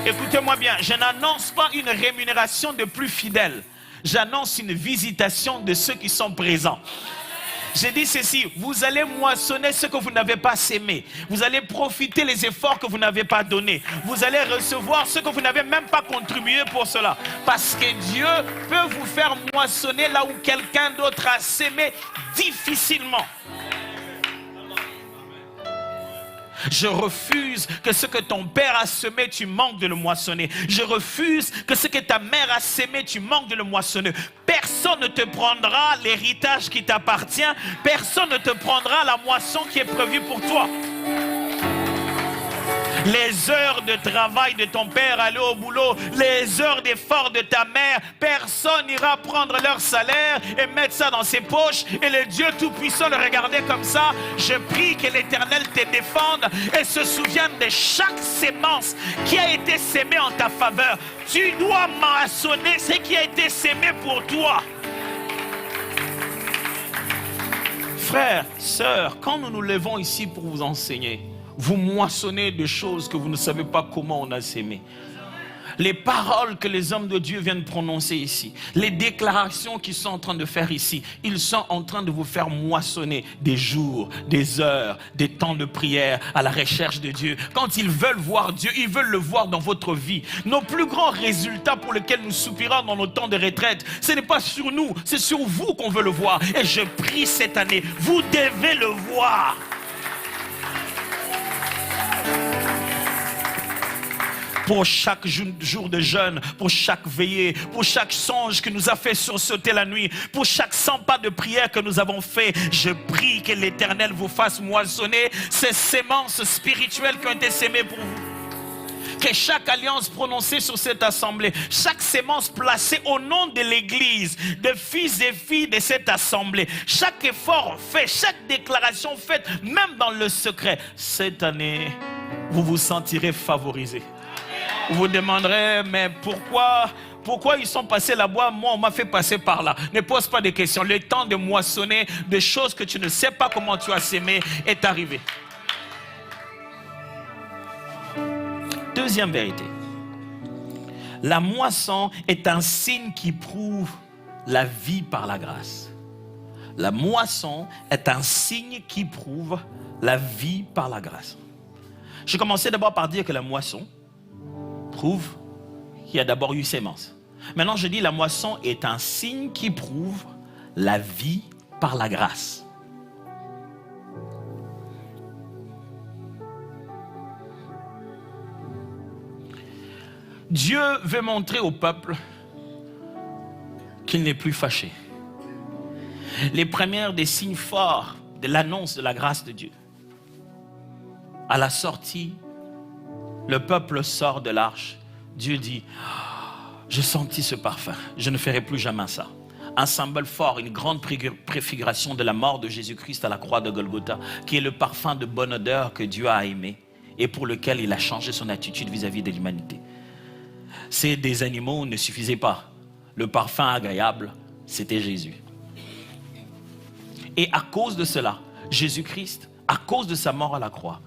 Écoutez-moi bien, je n'annonce pas une rémunération de plus fidèles. J'annonce une visitation de ceux qui sont présents. J'ai dit ceci, vous allez moissonner ce que vous n'avez pas sémé. Vous allez profiter les efforts que vous n'avez pas donnés. Vous allez recevoir ce que vous n'avez même pas contribué pour cela. Parce que Dieu peut vous faire moissonner là où quelqu'un d'autre a sémé difficilement. Je refuse que ce que ton père a semé, tu manques de le moissonner. Je refuse que ce que ta mère a sémé, tu manques de le moissonner. Personne ne te prendra l'héritage qui t'appartient. Personne ne te prendra la moisson qui est prévue pour toi. Les heures de travail de ton père, aller au boulot, les heures d'effort de ta mère, personne n'ira prendre leur salaire et mettre ça dans ses poches et le Dieu Tout-Puissant le regarder comme ça. Je prie que l'Éternel te défende et se souvienne de chaque sémence qui a été sémée en ta faveur. Tu dois moissonner ce qui a été sémé pour toi. Frères, sœurs, quand nous nous levons ici pour vous enseigner, vous moissonnez des choses que vous ne savez pas comment on a sémé. Les paroles que les hommes de Dieu viennent prononcer ici, les déclarations qu'ils sont en train de faire ici, ils sont en train de vous faire moissonner des jours, des heures, des temps de prière à la recherche de Dieu. Quand ils veulent voir Dieu, ils veulent le voir dans votre vie. Nos plus grands résultats pour lesquels nous soupirons dans nos temps de retraite, ce n'est pas sur nous, c'est sur vous qu'on veut le voir. Et je prie cette année, vous devez le voir. Pour chaque jour de jeûne, pour chaque veillée, pour chaque songe que nous a fait sursauter la nuit, pour chaque 100 pas de prière que nous avons fait, je prie que l'Éternel vous fasse moissonner ces sémences spirituelles qui ont été sémées pour vous. que chaque alliance prononcée sur cette assemblée, chaque sémence placée au nom de l'église, des fils et filles de cette assemblée, chaque effort fait, chaque déclaration faite, même dans le secret, cette année, vous vous sentirez favorisé. Vous vous demanderez, mais pourquoi ils sont passés là-bas, moi on m'a fait passer par là. Ne pose pas de questions. Le temps de moissonner des choses que tu ne sais pas comment tu as sémé est arrivé. Deuxième vérité. La moisson est un signe qui prouve la vie par la grâce. La moisson est un signe qui prouve la vie par la grâce. Je commençais d'abord par dire que la moisson prouve qu'il y a d'abord eu sémence. Maintenant, je dis la moisson est un signe qui prouve la vie par la grâce. Dieu veut montrer au peuple qu'il n'est plus fâché. Les premières des signes forts de l'annonce de la grâce de Dieu. À la sortie, le peuple sort de l'arche. Dieu dit, j'ai senti ce parfum, je ne ferai plus jamais ça. Un symbole fort, une grande préfiguration de la mort de Jésus-Christ à la croix de Golgotha, qui est le parfum de bonne odeur que Dieu a aimé et pour lequel il a changé son attitude vis-à-vis de l'humanité. C'est des animaux ne suffisaient pas. Le parfum agréable, c'était Jésus. Et à cause de cela, Jésus-Christ, à cause de sa mort à la croix,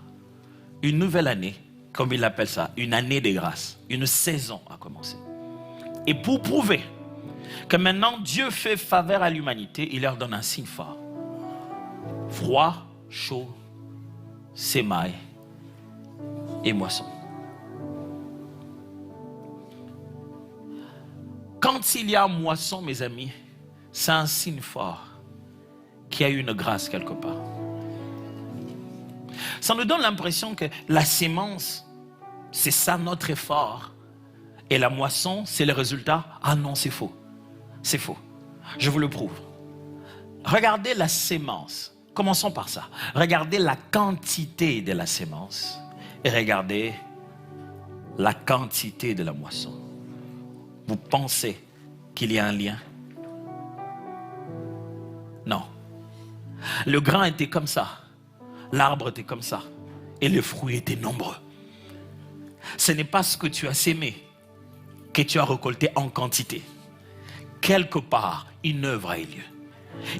une nouvelle année, comme il appelle ça, une année de grâce, une saison a commencé. Et pour prouver que maintenant Dieu fait faveur à l'humanité, il leur donne un signe fort. Froid, chaud, sémaille et moisson. Quand il y a moisson, mes amis, c'est un signe fort qu'il y a eu une grâce quelque part. Ça nous donne l'impression que la sémence, c'est ça notre effort. Et la moisson, c'est le résultat. Ah non, c'est faux. C'est faux. Je vous le prouve. Regardez la sémence. Commençons par ça. Regardez la quantité de la sémence. Et regardez la quantité de la moisson. Vous pensez qu'il y a un lien? Non. Le grain était comme ça. L'arbre était comme ça. Et les fruits étaient nombreux. Ce n'est pas ce que tu as sémé que tu as récolté en quantité. Quelque part, une œuvre a eu lieu.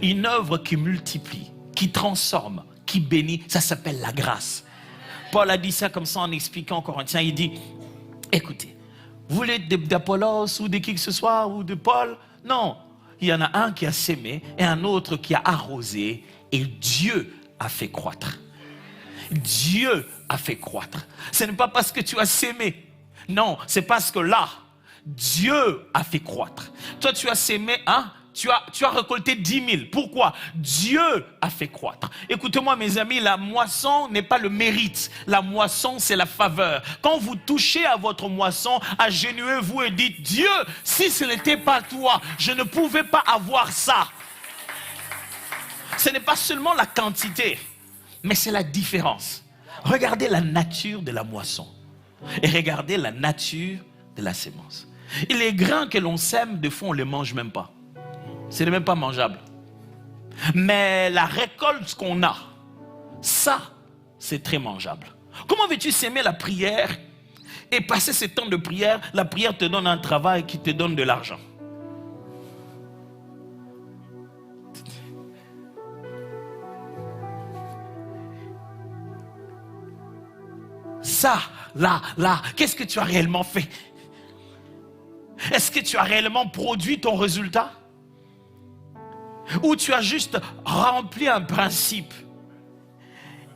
Une œuvre qui multiplie, qui transforme, qui bénit. Ça s'appelle la grâce. Paul a dit ça comme ça en expliquant aux Corinthiens. Il dit, écoutez, vous voulez d'Apollos ou de qui que ce soit ou de Paul? Non. Il y en a un qui a sémé et un autre qui a arrosé et Dieu a fait croître. Dieu a fait croître. Ce n'est pas parce que tu as sémé. Non, c'est parce que là, Dieu a fait croître. Toi, tu as sémé, hein? Tu as récolté 10 000. Pourquoi? Dieu a fait croître. Écoutez-moi, mes amis, la moisson n'est pas le mérite. La moisson, c'est la faveur. Quand vous touchez à votre moisson, agenouillez-vous et dites, Dieu, si ce n'était pas toi, je ne pouvais pas avoir ça. Ce n'est pas seulement la quantité, mais c'est la différence. Regardez la nature de la moisson et regardez la nature de la sémence. Et les grains que l'on sème, des fois, on ne les mange même pas. Ce n'est même pas mangeable. Mais la récolte qu'on a, ça, c'est très mangeable. Comment veux-tu s'aimer la prière et passer ce temps de prière, la prière te donne un travail qui te donne de l'argent? Ça, là, qu'est-ce que tu as réellement fait? Est-ce que tu as réellement produit ton résultat? Ou tu as juste rempli un principe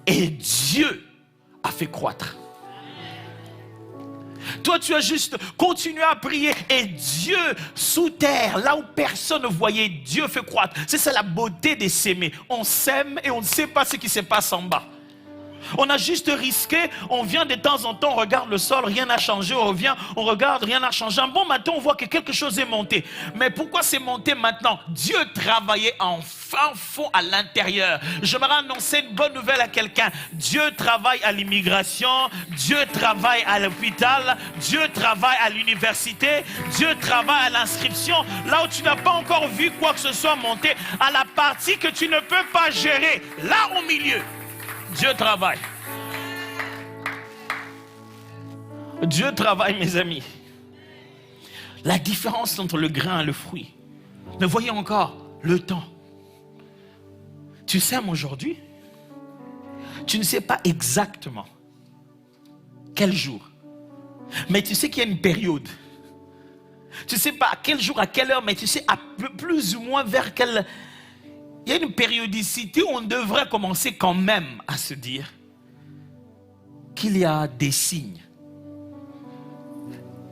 et Dieu a fait croître? Toi, tu as juste continué à prier et Dieu, sous terre, là où personne ne voyait, Dieu fait croître. C'est ça la beauté des s'aimer. On s'aime et on ne sait pas ce qui se passe en bas. On a juste risqué, on vient de temps en temps, on regarde le sol, rien n'a changé, on revient, on regarde, rien n'a changé. Un bon matin, on voit que quelque chose est monté. Mais pourquoi c'est monté maintenant? Dieu travaillait en fin fond à l'intérieur. J'aimerais annoncer une bonne nouvelle à quelqu'un. Dieu travaille à l'immigration, Dieu travaille à l'hôpital, Dieu travaille à l'université, Dieu travaille à l'inscription. Là où tu n'as pas encore vu quoi que ce soit monter, à la partie que tu ne peux pas gérer, là au milieu, Dieu travaille. Dieu travaille, mes amis. La différence entre le grain et le fruit. Mais voyez encore le temps. Tu sèmes aujourd'hui. Tu ne sais pas exactement quel jour. Mais tu sais qu'il y a une période. Tu ne sais pas à quel jour, à quelle heure, mais tu sais à plus ou moins vers quelle... Il y a une périodicité où on devrait commencer quand même à se dire qu'il y a des signes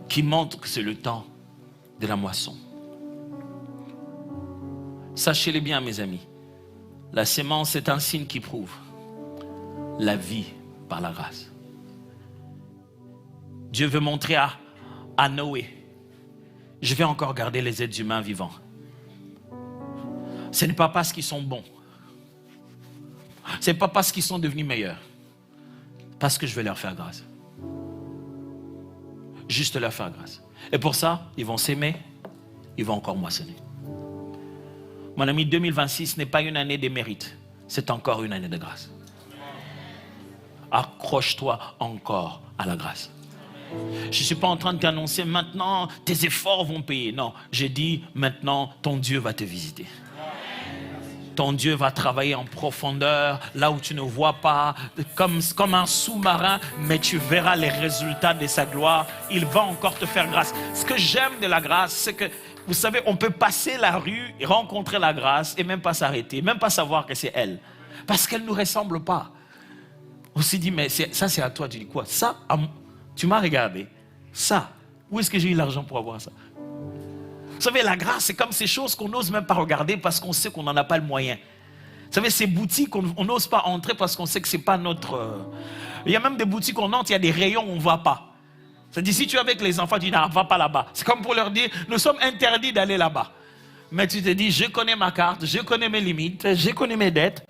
qui montrent que c'est le temps de la moisson. Sachez-le bien, mes amis, la sémence est un signe qui prouve la vie par la grâce. Dieu veut montrer à Noé, je vais encore garder les êtres humains vivants. Ce n'est pas parce qu'ils sont bons, ce n'est pas parce qu'ils sont devenus meilleurs, parce que je vais leur faire grâce. Juste leur faire grâce. Et pour ça, ils vont s'aimer, ils vont encore moissonner. Mon ami, 2026 n'est pas une année de mérite, c'est encore une année de grâce. Accroche-toi encore à la grâce. Je ne suis pas en train de t'annoncer maintenant tes efforts vont payer. Non, j'ai dit maintenant ton Dieu va te visiter. Ton Dieu va travailler en profondeur, là où tu ne vois pas, comme un sous-marin, mais tu verras les résultats de sa gloire. Il va encore te faire grâce. Ce que j'aime de la grâce, c'est que, vous savez, on peut passer la rue et rencontrer la grâce et même pas s'arrêter, même pas savoir que c'est elle. Parce qu'elle ne nous ressemble pas. On s'est dit, mais ça c'est à toi. Tu dis quoi? Ça, tu m'as regardé. Ça, où est-ce que j'ai eu l'argent pour avoir ça? Vous savez, la grâce, c'est comme ces choses qu'on n'ose même pas regarder parce qu'on sait qu'on n'en a pas le moyen. Vous savez, ces boutiques, on n'ose pas entrer parce qu'on sait que ce n'est pas notre... Il y a même des boutiques où on entre, il y a des rayons où on ne va pas. C'est-à-dire, si tu es avec les enfants, tu dis, non, va pas là-bas. C'est comme pour leur dire, nous sommes interdits d'aller là-bas. Mais tu te dis, je connais ma carte, je connais mes limites, je connais mes dettes,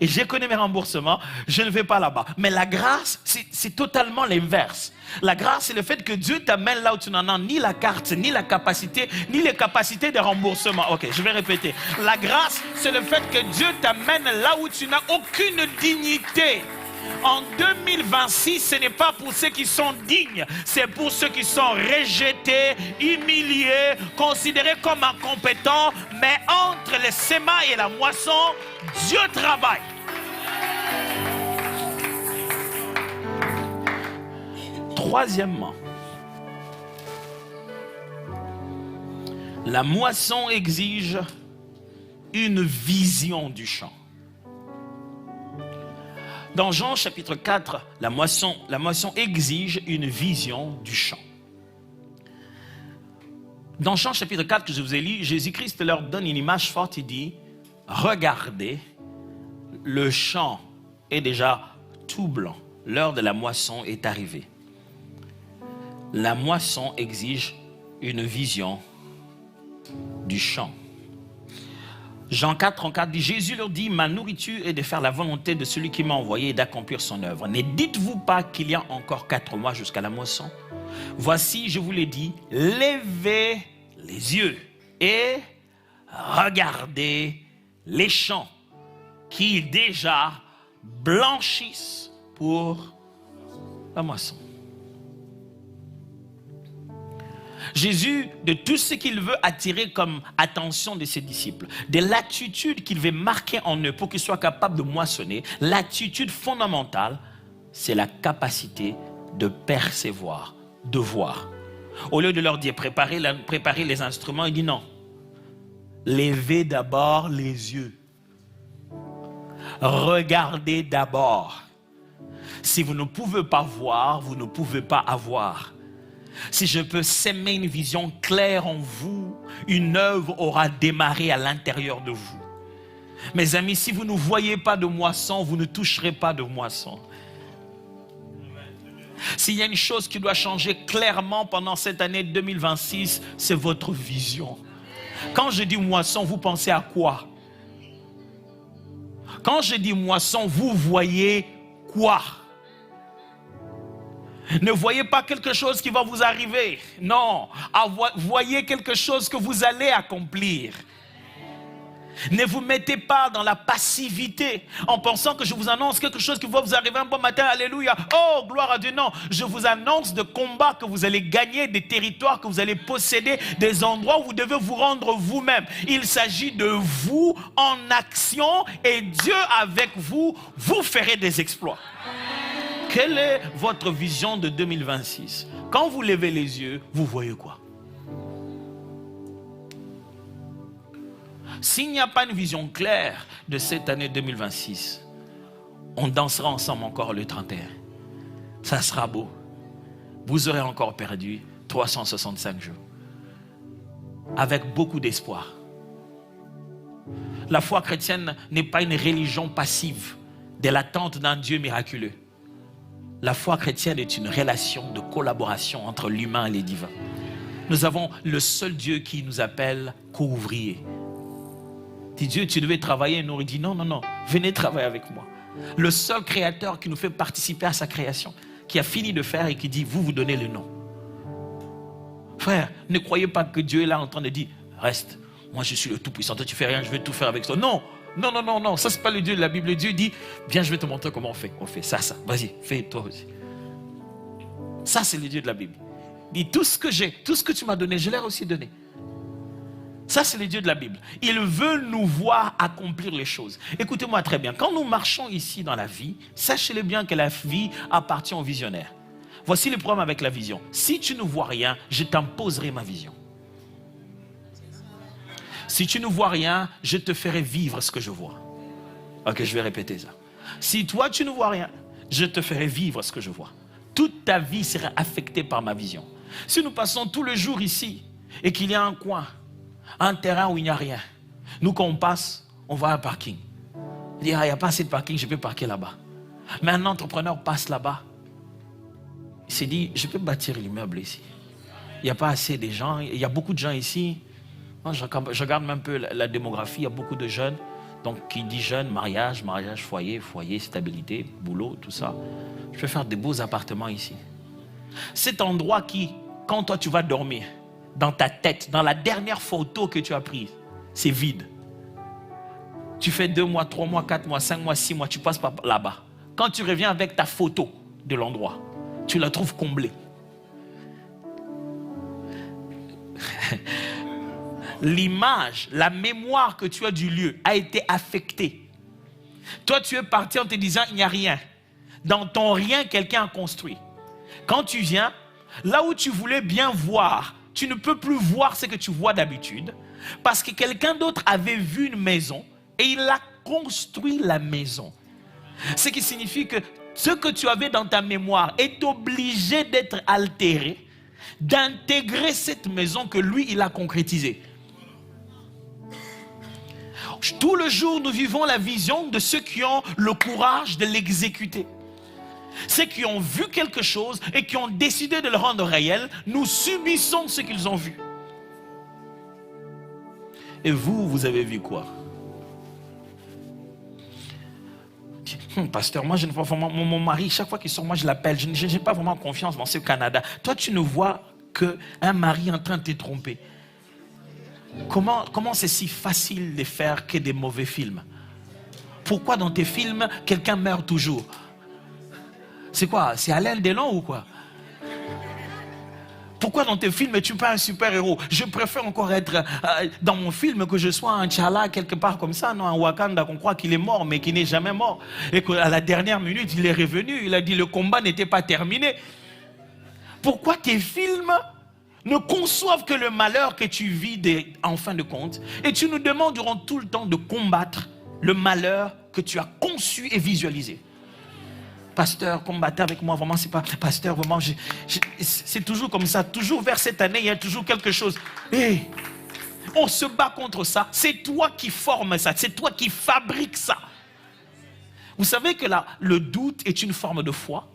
et je connais mes remboursements, je ne vais pas là-bas. Mais la grâce, c'est totalement l'inverse. La grâce, c'est le fait que Dieu t'amène là où tu n'en as ni la carte, ni la capacité, ni les capacités de remboursement. Ok, je vais répéter. La grâce, c'est le fait que Dieu t'amène là où tu n'as aucune dignité. En 2026, ce n'est pas pour ceux qui sont dignes, c'est pour ceux qui sont rejetés, humiliés, considérés comme incompétents. Mais entre le sémail et la moisson, Dieu travaille. Troisièmement, la moisson exige une vision du champ. Dans Jean chapitre 4, la moisson exige une vision du champ. Dans Jean chapitre 4 que je vous ai lu, Jésus-Christ leur donne une image forte. Il dit, regardez, le champ est déjà tout blanc. L'heure de la moisson est arrivée. La moisson exige une vision du champ. Jean 4, 34 dit, Jésus leur dit, ma nourriture est de faire la volonté de celui qui m'a envoyé et d'accomplir son œuvre. Ne dites-vous pas qu'il y a encore 4 mois jusqu'à la moisson? Voici, je vous l'ai dit, levez les yeux et regardez les champs qui déjà blanchissent pour la moisson. Jésus, de tout ce qu'il veut attirer comme attention de ses disciples, de l'attitude qu'il veut marquer en eux pour qu'ils soient capables de moissonner, l'attitude fondamentale, c'est la capacité de percevoir, de voir. Au lieu de leur dire préparez les instruments, il dit non. Levez d'abord les yeux. Regardez d'abord. Si vous ne pouvez pas voir, vous ne pouvez pas avoir. Si je peux s'aimer une vision claire en vous, une œuvre aura démarré à l'intérieur de vous. Mes amis, si vous ne voyez pas de moisson, vous ne toucherez pas de moisson. S'il y a une chose qui doit changer clairement pendant cette année 2026, c'est votre vision. Quand je dis moisson, vous pensez à quoi? Quand je dis moisson, vous voyez quoi? Ne voyez pas quelque chose qui va vous arriver. Non, voyez quelque chose que vous allez accomplir. Ne vous mettez pas dans la passivité en pensant que je vous annonce quelque chose qui va vous arriver un bon matin, alléluia, oh gloire à Dieu. Non, je vous annonce de combats que vous allez gagner, des territoires que vous allez posséder, des endroits où vous devez vous rendre vous-même. Il s'agit de vous en action et Dieu avec vous, vous ferez des exploits. Quelle est votre vision de 2026? Quand vous levez les yeux, vous voyez quoi? S'il n'y a pas une vision claire de cette année 2026, on dansera ensemble encore le 31. Ça sera beau. Vous aurez encore perdu 365 jours. Avec beaucoup d'espoir. La foi chrétienne n'est pas une religion passive de l'attente d'un Dieu miraculeux. La foi chrétienne est une relation de collaboration entre l'humain et les divins. Nous avons le seul Dieu qui nous appelle co-ouvriers. Dit Dieu, tu devais travailler, nous il dit non, venez travailler avec moi. Le seul créateur qui nous fait participer à sa création, qui a fini de faire et qui dit, vous donnez le nom. Frère, ne croyez pas que Dieu est là en train de dire, reste, moi je suis le tout-puissant, toi tu fais rien, je vais tout faire avec toi. Non, ça c'est pas le Dieu de la Bible. Dieu dit, viens je vais te montrer comment on fait. On fait ça, vas-y, fais toi aussi. Ça c'est le Dieu de la Bible. Il dit, tout ce que j'ai, tout ce que tu m'as donné, je l'ai aussi donné. Ça, c'est le Dieu de la Bible. Il veut nous voir accomplir les choses. Écoutez-moi très bien. Quand nous marchons ici dans la vie, sachez-le bien que la vie appartient aux visionnaires. Voici le problème avec la vision. Si tu ne vois rien, je t'imposerai ma vision. Si tu ne vois rien, je te ferai vivre ce que je vois. Ok, je vais répéter ça. Si toi, tu ne vois rien, je te ferai vivre ce que je vois. Toute ta vie sera affectée par ma vision. Si nous passons tout le jour ici et qu'il y a un coin, un terrain où il n'y a rien. Nous, quand on passe, on va à un parking. Il dit, il n'y a pas assez de parking, je peux parquer là-bas. Mais un entrepreneur passe là-bas. Il s'est dit, je peux bâtir l'immeuble ici. Il n'y a pas assez de gens. Il y a beaucoup de gens ici. Moi, je regarde même un peu la démographie. Il y a beaucoup de jeunes. Donc, qui dit jeunes, mariage, foyer, stabilité, boulot, tout ça. Je peux faire des beaux appartements ici. Cet endroit qui, quand toi tu vas dormir, dans ta tête, dans la dernière photo que tu as prise, c'est vide. Tu fais 2 mois, 3 mois, 4 mois, 5 mois, 6 mois, tu passes par là-bas. Quand tu reviens avec ta photo de l'endroit, tu la trouves comblée. L'image, la mémoire que tu as du lieu a été affectée. Toi, tu es parti en te disant, il n'y a rien. Dans ton rien, quelqu'un a construit. Quand tu viens, là où tu voulais bien voir, tu ne peux plus voir ce que tu vois d'habitude parce que quelqu'un d'autre avait vu une maison et il a construit la maison. Ce qui signifie que ce que tu avais dans ta mémoire est obligé d'être altéré, d'intégrer cette maison que lui, il a concrétisée. Tout le jour, nous vivons la vision de ceux qui ont le courage de l'exécuter. Ceux qui ont vu quelque chose et qui ont décidé de le rendre réel, nous subissons ce qu'ils ont vu. Et vous, vous avez vu quoi? Pasteur, moi je ne vois vraiment mon mari, chaque fois qu'il sort, moi je l'appelle, je n'ai pas vraiment confiance dans ce Canada. Toi tu ne vois qu'un mari en train de te tromper. Comment c'est si facile de faire que des mauvais films? Pourquoi dans tes films, quelqu'un meurt toujours? C'est quoi? C'est Alain Delon ou quoi? Pourquoi dans tes films tu pas un super-héros? Je préfère encore être dans mon film que je sois un T'Challa quelque part comme ça, non, un Wakanda qu'on croit qu'il est mort mais qui n'est jamais mort. Et qu'à la dernière minute, il est revenu. Il a dit le combat n'était pas terminé. Pourquoi tes films ne conçoivent que le malheur que tu vis en fin de compte? Et tu nous demandes durant tout le temps de combattre le malheur que tu as conçu et visualisé. Pasteur, combattez avec moi, vraiment, c'est pas... Pasteur, vraiment, c'est toujours comme ça. Toujours vers cette année, il y a toujours quelque chose. Hey, on se bat contre ça. C'est toi qui formes ça. C'est toi qui fabriques ça. Vous savez que là, le doute est une forme de foi.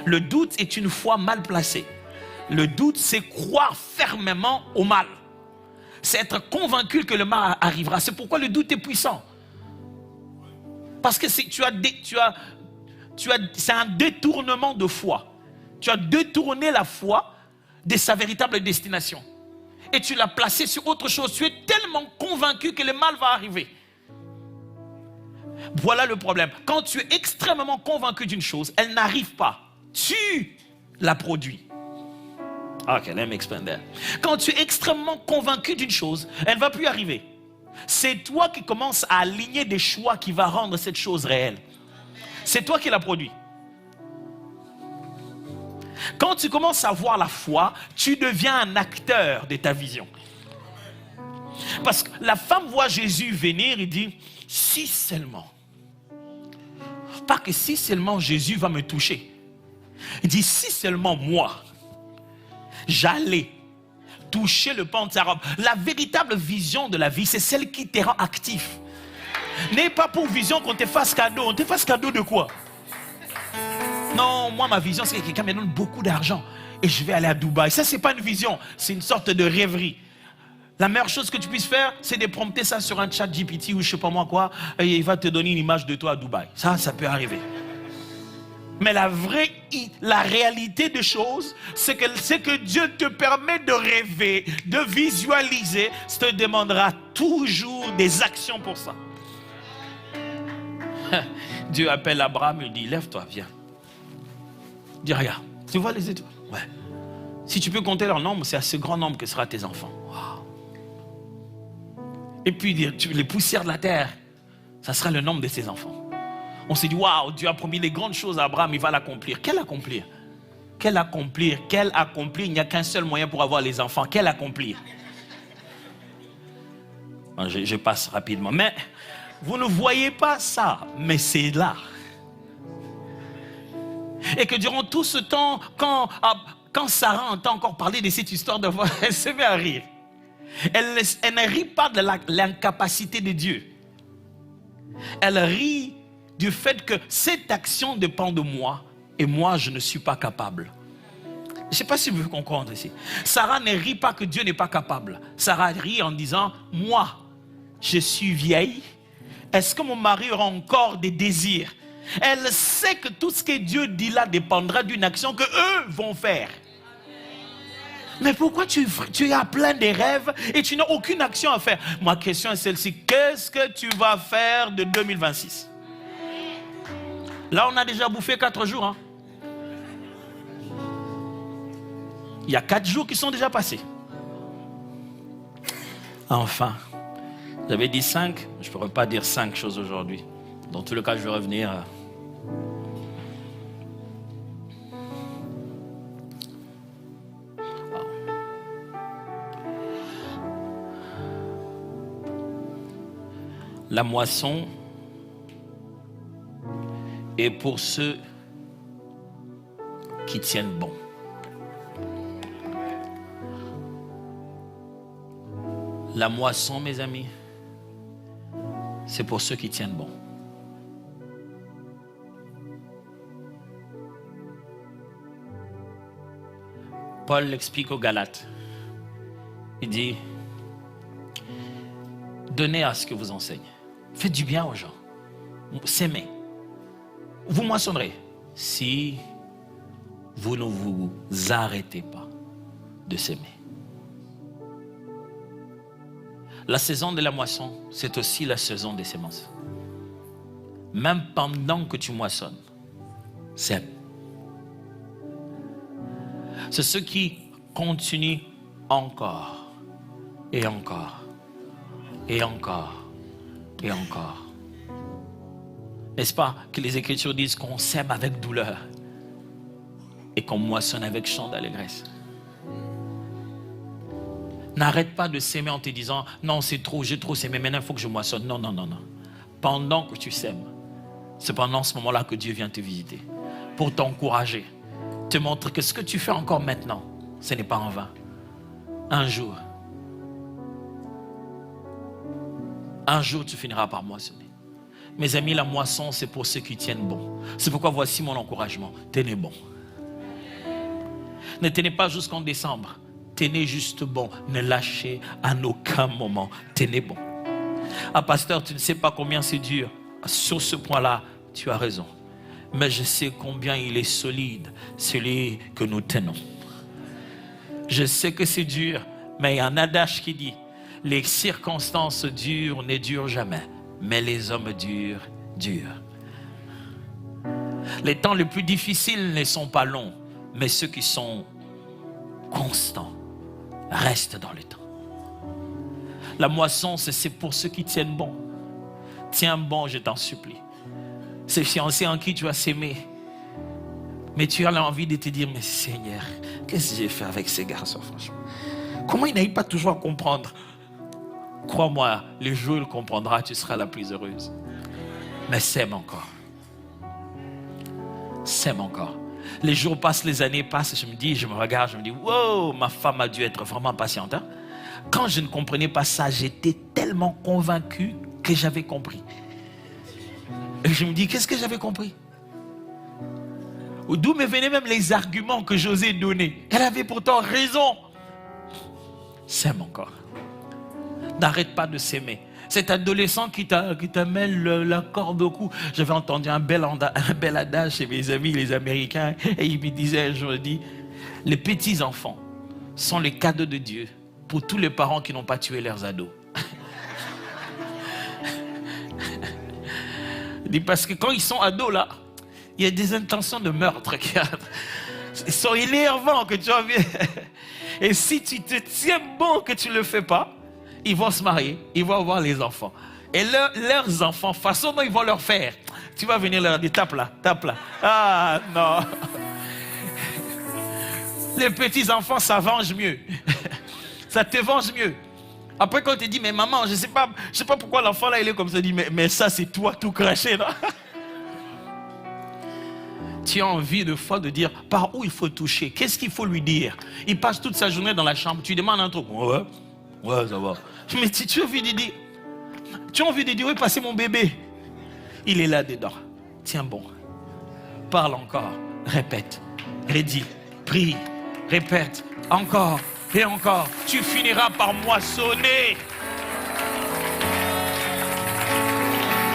Le doute est une foi mal placée. Le doute, c'est croire fermement au mal. C'est être convaincu que le mal arrivera. C'est pourquoi le doute est puissant. Parce que c'est un détournement de foi. Tu as détourné la foi de sa véritable destination. Et tu l'as placée sur autre chose. Tu es tellement convaincu que le mal va arriver. Voilà le problème. Quand tu es extrêmement convaincu d'une chose, elle n'arrive pas. Tu la produis. Ok, let me explain that. Quand tu es extrêmement convaincu d'une chose, elle ne va plus arriver. C'est toi qui commences à aligner des choix qui vont rendre cette chose réelle. C'est toi qui la produis. Quand tu commences à voir la foi, tu deviens un acteur de ta vision. Parce que la femme voit Jésus venir et dit, si seulement. Pas que si seulement Jésus va me toucher. Il dit, si seulement moi, j'allais toucher le pan de sa robe. La véritable vision de la vie, c'est celle qui te rend actif. N'est pas pour vision qu'on te fasse cadeau. On te fasse cadeau de quoi? Non, moi ma vision c'est que quelqu'un me donne beaucoup d'argent et je vais aller à Dubaï. Ça c'est pas une vision, c'est une sorte de rêverie. La meilleure chose que tu puisses faire, c'est de prompter ça sur un chat GPT ou je sais pas moi quoi, et il va te donner une image de toi à Dubaï. Ça peut arriver. Mais la réalité des choses, c'est que Dieu te permet de rêver, de visualiser. Ça te demandera toujours des actions pour ça. Dieu appelle Abraham et dit, lève-toi, viens. Dis, regarde, tu vois les étoiles? Ouais. Si tu peux compter leur nombre, c'est à ce grand nombre que sera tes enfants. Wow. Et puis, les poussières de la terre, ça sera le nombre de ses enfants. On s'est dit, waouh, Dieu a promis les grandes choses à Abraham, il va l'accomplir. Quel accomplir? Quel accomplir? Quel accomplir? Il n'y a qu'un seul moyen pour avoir les enfants. Quel accomplir? Je passe rapidement. Mais vous ne voyez pas ça, mais c'est là. Et que durant tout ce temps, quand Sarah entend encore parler de cette histoire de voix, elle se met à rire. Elle ne rit pas de l'incapacité de Dieu. Elle rit du fait que cette action dépend de moi et moi je ne suis pas capable. Je ne sais pas si vous comprenez ici. Sarah ne rit pas que Dieu n'est pas capable. Sarah rit en disant, moi, je suis vieille. Est-ce que mon mari aura encore des désirs? Elle sait que tout ce que Dieu dit là dépendra d'une action que eux vont faire. Mais pourquoi tu as plein de rêves et tu n'as aucune action à faire? Ma question est celle-ci. Qu'est-ce que tu vas faire de 2026? Là, on a déjà bouffé 4 jours. Hein? Il y a 4 jours qui sont déjà passés. Enfin, j'avais dit 5. Je ne pourrais pas dire 5 choses aujourd'hui. Dans tous les cas, je vais revenir. La moisson est pour ceux qui tiennent bon. La moisson, mes amis, c'est pour ceux qui tiennent bon. Paul l'explique aux Galates. Il dit, donnez à ce que vous enseigne. Faites du bien aux gens. S'aimez. Vous moissonnerez si vous ne vous arrêtez pas de s'aimer. La saison de la moisson, c'est aussi la saison des semences. Même pendant que tu moissonnes, sème. C'est ceux qui continuent encore et encore et encore et encore. N'est-ce pas que les Écritures disent qu'on sème avec douleur et qu'on moissonne avec chant d'allégresse? N'arrête pas de s'aimer en te disant non, c'est trop, j'ai trop s'aimé, maintenant il faut que je moissonne. Non, non, non, non. Pendant que tu s'aimes, c'est pendant ce moment-là que Dieu vient te visiter pour t'encourager, te montrer que ce que tu fais encore maintenant, ce n'est pas en vain. Un jour, tu finiras par moissonner. Mes amis, la moisson, c'est pour ceux qui tiennent bon. C'est pourquoi voici mon encouragement. Tenez bon. Ne tenez pas jusqu'en décembre. Tenez juste bon. Ne lâchez à aucun moment. Tenez bon. Ah, pasteur, tu ne sais pas combien c'est dur. sur ce point-là, tu as raison. Mais je sais combien il est solide, celui que nous tenons. Je sais que c'est dur, mais il y a un adage qui dit, les circonstances dures ne durent jamais, mais les hommes durent. Les temps les plus difficiles ne sont pas longs, mais ceux qui sont constants restent dans le temps. La moisson, c'est pour ceux qui tiennent bon. Tiens bon, je t'en supplie. C'est fiancé en qui tu vas s'aimer. Mais tu as envie de te dire, mais Seigneur, qu'est-ce que j'ai fait avec ces garçons, franchement? Comment ils n'arrivent pas toujours à comprendre? Crois-moi, le jour où il comprendra, tu seras la plus heureuse. Mais s'aime encore. S'aime encore. Les jours passent, les années passent, je me regarde, je me dis, wow, ma femme a dû être vraiment patiente. Hein? Quand je ne comprenais pas ça, j'étais tellement convaincu que j'avais compris. Et je me dis, qu'est-ce que j'avais compris? D'où me venaient même les arguments que j'osais donner. Elle avait pourtant raison. S'aime encore. N'arrête pas de s'aimer. Cet adolescent qui t'amène la corde au cou. J'avais entendu un bel adage chez mes amis, les Américains, et ils me disaient un jour, les petits-enfants sont les cadeaux de Dieu pour tous les parents qui n'ont pas tué leurs ados. Parce que quand ils sont ados, là, il y a des intentions de meurtre. Ils sont énervants que tu as vu. Et si tu te tiens bon que tu ne le fais pas, ils vont se marier, ils vont avoir les enfants. Et leurs enfants, façon dont ils vont leur faire, tu vas venir leur dire, tape là. Ah non. Les petits-enfants, ça venge mieux. Ça te venge mieux. Après, quand on te dit, mais maman, je sais pas pourquoi l'enfant là, il est comme ça, il dit, mais ça, c'est toi tout craché, non? Tu as envie de fois de dire, par où il faut toucher? Qu'est-ce qu'il faut lui dire? Il passe toute sa journée dans la chambre, tu lui demandes un truc. Ouais, ça va. Mais tu as envie de dire, où est passé mon bébé? Il est là dedans. Tiens bon. Parle encore. Répète. Redis. Prie. Répète. Encore. Et encore. Tu finiras par moissonner.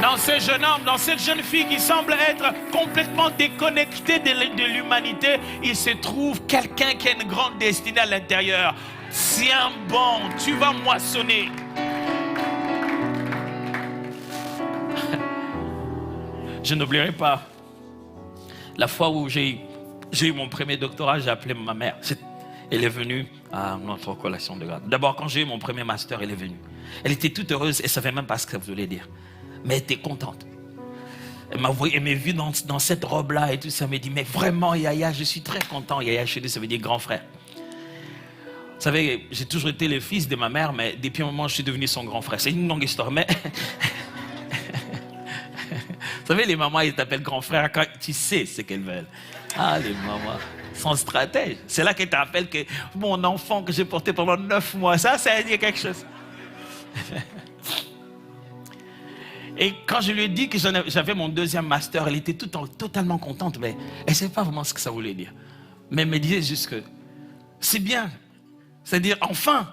Dans ce jeune homme, dans cette jeune fille qui semble être complètement déconnectée de l'humanité, il se trouve quelqu'un qui a une grande destinée à l'intérieur. Tiens bon, tu vas moissonner. Je n'oublierai pas la fois où j'ai eu mon premier doctorat, j'ai appelé ma mère. Elle est venue à notre collation de grade. D'abord, quand j'ai eu mon premier master, elle est venue. Elle était toute heureuse, elle ne savait même pas ce que ça voulait dire. Mais elle était contente. Elle m'a vu dans cette robe-là et tout ça. Elle m'a dit, mais vraiment, Yaya, je suis très content. Yaya Chédé, ça veut dire grand frère. Vous savez, j'ai toujours été le fils de ma mère, mais depuis un moment, je suis devenu son grand frère. C'est une longue histoire, mais... Vous savez, les mamans, ils t'appellent grand frère quand tu sais ce qu'elles veulent. Ah, les mamans sont stratèges. C'est là qu'elles t'appellent que mon enfant que j'ai porté pendant 9 mois, ça veut dire quelque chose. Et quand je lui ai dit que j'avais mon deuxième master, elle était totalement contente, mais elle ne savait pas vraiment ce que ça voulait dire. Mais elle me disait juste que c'est bien. C'est-à-dire, enfin,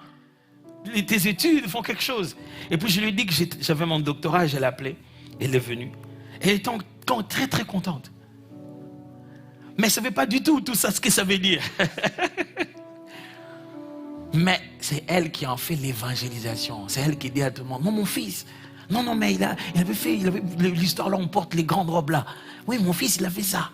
tes études font quelque chose. Et puis je lui ai dit que j'avais mon doctorat, je l'ai appelée. Elle est venue. Elle était très très contente. Mais elle ne savait pas du tout ça, ce que ça veut dire. Mais c'est elle qui en fait l'évangélisation. C'est elle qui dit à tout le monde, non mon fils, non, mais il avait fait l'histoire là, on porte les grandes robes là. Oui, mon fils, il a fait ça.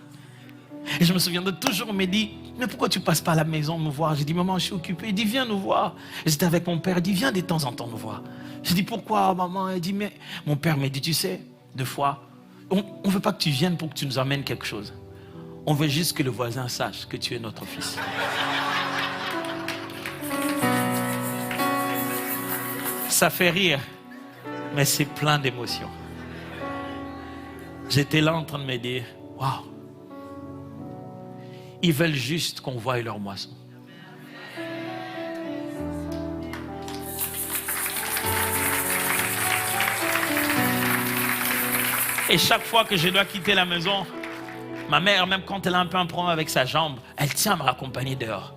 Et je me souviens de toujours, on m'a dit, mais pourquoi tu passes pas à la maison me voir? J'ai dit, maman, je suis occupé. Il dit, viens nous voir. Et j'étais avec mon père, il dit, viens de temps en temps nous voir. J'ai dit, pourquoi, maman? Elle dit, mais mon père m'a dit, tu sais, deux fois, on ne veut pas que tu viennes pour que tu nous amènes quelque chose. On veut juste que le voisin sache que tu es notre fils. Ça fait rire, mais c'est plein d'émotions. J'étais là en train de me dire, waouh, ils veulent juste qu'on voie leur moisson. Et chaque fois que je dois quitter la maison, ma mère, même quand elle a un peu un problème avec sa jambe, elle tient à me raccompagner dehors.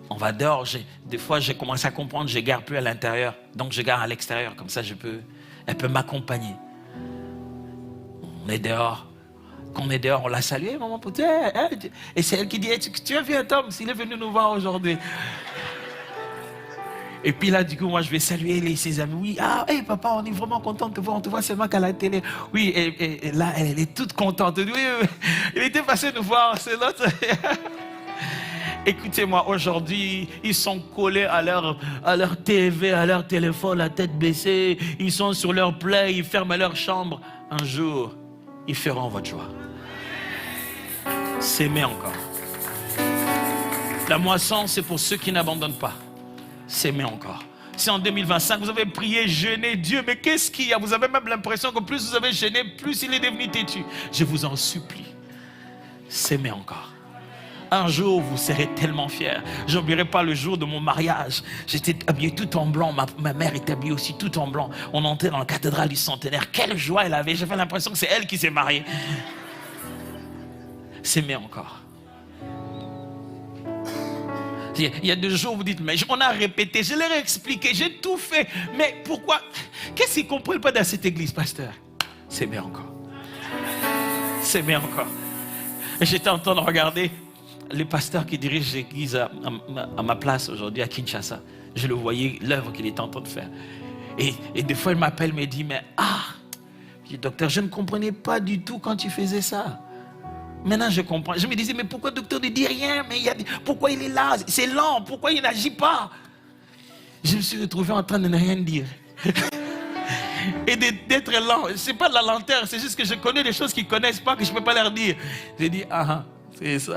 On va dehors. Des fois, j'ai commencé à comprendre, je ne gare plus à l'intérieur. Donc, je gare à l'extérieur. Comme ça, elle peut m'accompagner. On est dehors. Quand on est dehors, on l'a salué, maman Poutou. Et c'est elle qui dit, tu es vieux Tom, s'il est venu nous voir aujourd'hui. Et puis là, du coup, moi, je vais saluer ses amis. Oui, papa, on est vraiment content de te voir. On te voit seulement qu'à la télé. Oui, et là, elle est toute contente. Oui, il était passé nous voir, c'est l'autre. Écoutez-moi, aujourd'hui, ils sont collés à leur TV, à leur téléphone, la tête baissée. Ils sont sur leur play, ils ferment leur chambre. Un jour, ils feront votre joie. S'aimer encore. La moisson, c'est pour ceux qui n'abandonnent pas. S'aimer encore. Si en 2025, vous avez prié, jeûné, Dieu, mais qu'est-ce qu'il y a? Vous avez même l'impression que plus vous avez jeûné, plus il est devenu têtu. Je vous en supplie, s'aimer encore. Un jour, vous serez tellement fiers. Je n'oublierai pas le jour de mon mariage. J'étais habillé tout en blanc. Ma mère était habillée aussi tout en blanc. On entrait dans la cathédrale du centenaire. Quelle joie elle avait. J'avais l'impression que c'est elle qui s'est mariée. S'aimer encore. Il y a 2 jours, vous dites, mais on a répété, je leur ai expliqué, j'ai tout fait. Mais pourquoi? Qu'est-ce qu'ils ne comprennent pas dans cette église, pasteur? S'aimer encore. S'aimer encore. J'étais en train de regarder le pasteur qui dirige l'église à ma place aujourd'hui à Kinshasa. Je le voyais, l'œuvre qu'il était en train de faire. Et des fois, il m'appelle, me dit, mais je dis, docteur, je ne comprenais pas du tout quand tu faisais ça. Maintenant, je comprends. Je me disais, mais pourquoi le docteur ne dit rien? Mais pourquoi il est là? C'est lent. Pourquoi il n'agit pas? Je me suis retrouvé en train de ne rien dire. Et d'être lent. Ce n'est pas de la lenteur. C'est juste que je connais des choses qu'ils ne connaissent pas, que je ne peux pas leur dire. J'ai dit, c'est ça.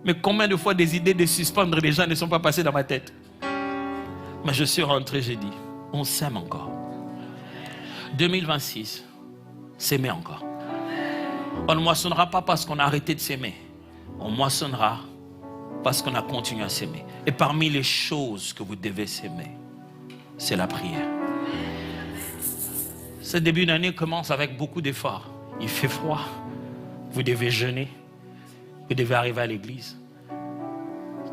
Mais combien de fois des idées de suspendre les gens ne sont pas passées dans ma tête? Mais je suis rentré, j'ai dit, on s'aime encore. 2026, s'aimer encore. On ne moissonnera pas parce qu'on a arrêté de s'aimer. On moissonnera parce qu'on a continué à s'aimer. Et parmi les choses que vous devez s'aimer, c'est la prière. Ce début d'année commence avec beaucoup d'efforts. Il fait froid. Vous devez jeûner. Vous devez arriver à l'église.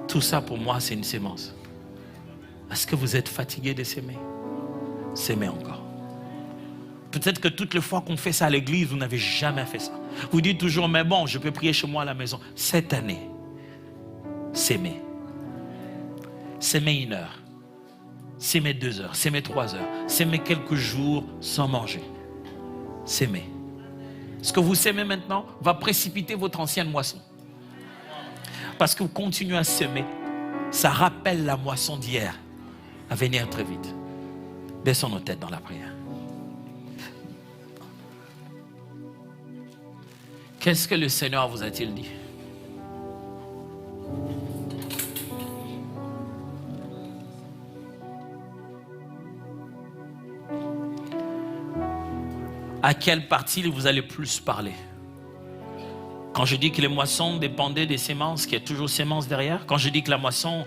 Tout ça pour moi, c'est une sémence. Est-ce que vous êtes fatigué de s'aimer? S'aimer encore. Peut-être que toutes les fois qu'on fait ça à l'église, vous n'avez jamais fait ça. Vous dites toujours, mais bon, je peux prier chez moi à la maison. Cette année, s'aimer. S'aimer 1 heure. S'aimer 2 heures. S'aimer 3 heures. S'aimer quelques jours sans manger. S'aimer. Ce que vous s'aimez maintenant va précipiter votre ancienne moisson. Parce que vous continuez à s'aimer. Ça rappelle la moisson d'hier à venir très vite. Baissons nos têtes dans la prière. Qu'est-ce que le Seigneur vous a-t-il dit? À quelle partie vous allez plus parler? Quand je dis que les moissons dépendaient des semences, qu'il y a toujours semences derrière. Quand je dis que la moisson,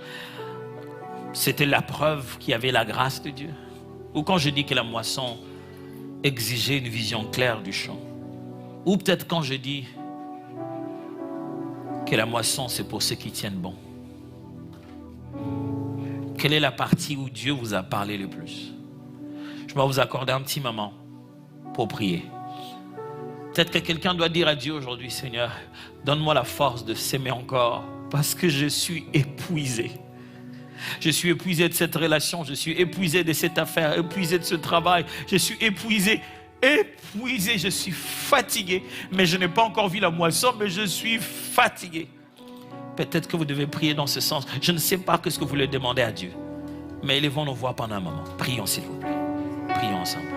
c'était la preuve qu'il y avait la grâce de Dieu. Ou quand je dis que la moisson exigeait une vision claire du champ. Ou peut-être quand je dis que la moisson, c'est pour ceux qui tiennent bon. Quelle est la partie où Dieu vous a parlé le plus? Je vais vous accorder un petit moment pour prier. Peut-être que quelqu'un doit dire à Dieu aujourd'hui, Seigneur, donne-moi la force de s'aimer encore parce que je suis épuisé. Je suis épuisé de cette relation, je suis épuisé de cette affaire, épuisé de ce travail, je suis épuisé, je suis fatigué, mais je n'ai pas encore vu la moisson, mais je suis fatigué. Peut-être que vous devez prier dans ce sens. Je ne sais pas ce que vous voulez demander à Dieu, mais élevons nos voix pendant un moment. Prions s'il vous plaît. Prions ensemble.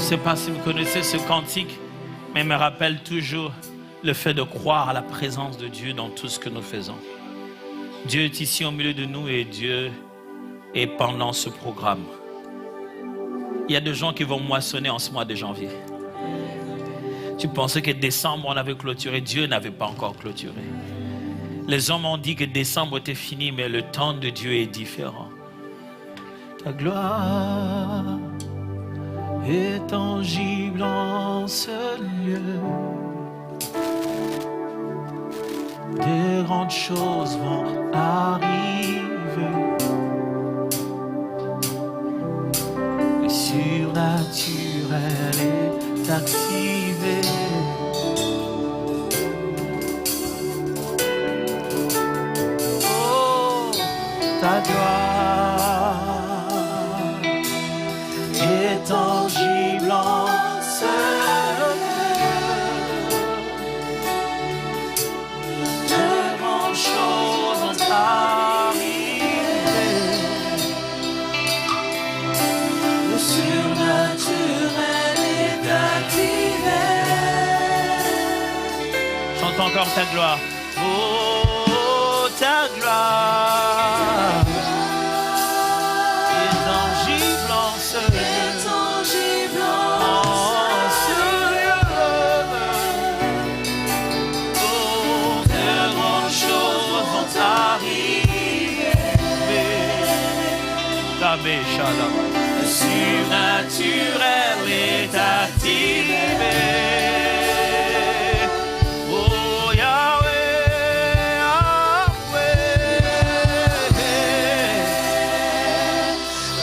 sais pas si vous connaissez ce cantique, mais il me rappelle toujours le fait de croire à la présence de Dieu dans tout ce que nous faisons. Dieu est ici au milieu de nous et Dieu est pendant ce programme. Il y a des gens qui vont moissonner en ce mois de janvier. Tu pensais que décembre, on avait clôturé. Dieu n'avait pas encore clôturé. Les hommes ont dit que décembre était fini, mais le temps de Dieu est différent. Ta gloire est tangible en ce lieu. Des grandes choses vont arriver. Le surnaturel est activé. Oh, ta gloire est tangible en ce lieu. De grandes choses vont arriver. Le surnaturel est activé. Chante encore ta gloire. Oh, ta gloire est tangible en ce lieu. Oh, de grandes choses vont arriver. Le surnaturel est activé. Oh Yahweh, Yahweh,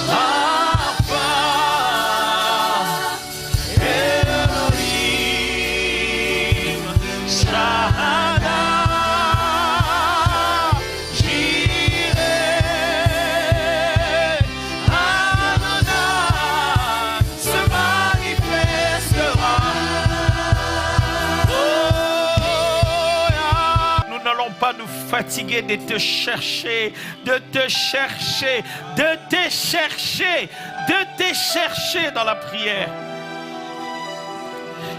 Rapha, Elohim, Shaddai, Jireh, Adonai se manifestera. Oh, Yah. Nous n'allons pas nous fatiguer de te chercher, de te chercher, de te chercher, de te chercher dans la prière.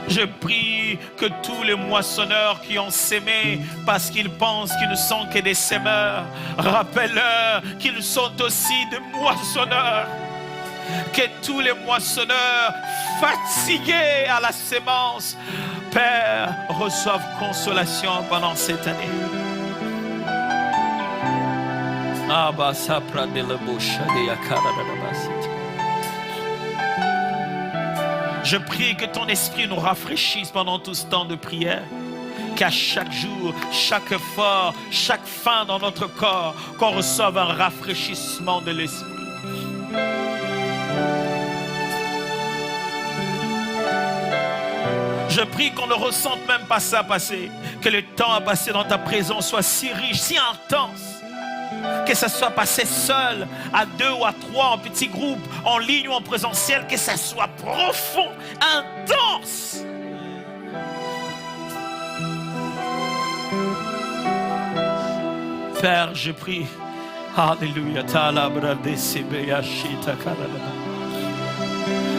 Je prie que tous les moissonneurs qui ont sémé parce qu'ils pensent qu'ils ne sont que des sémeurs, rappelle-leur qu'ils sont aussi des moissonneurs. Que tous les moissonneurs fatigués à la sémence, Père, reçoivent consolation pendant cette année. Je prie que ton esprit nous rafraîchisse pendant tout ce temps de prière. Qu'à chaque jour, chaque effort, chaque fin dans notre corps, qu'on reçoive un rafraîchissement de l'esprit. Je prie qu'on ne ressente même pas ça passer. Que le temps à passer dans ta présence soit si riche, si intense. Que ça soit passé seul, à 2 ou à 3, en petits groupes, en ligne ou en présentiel. Que ça soit profond, intense. Père, je prie. Alléluia.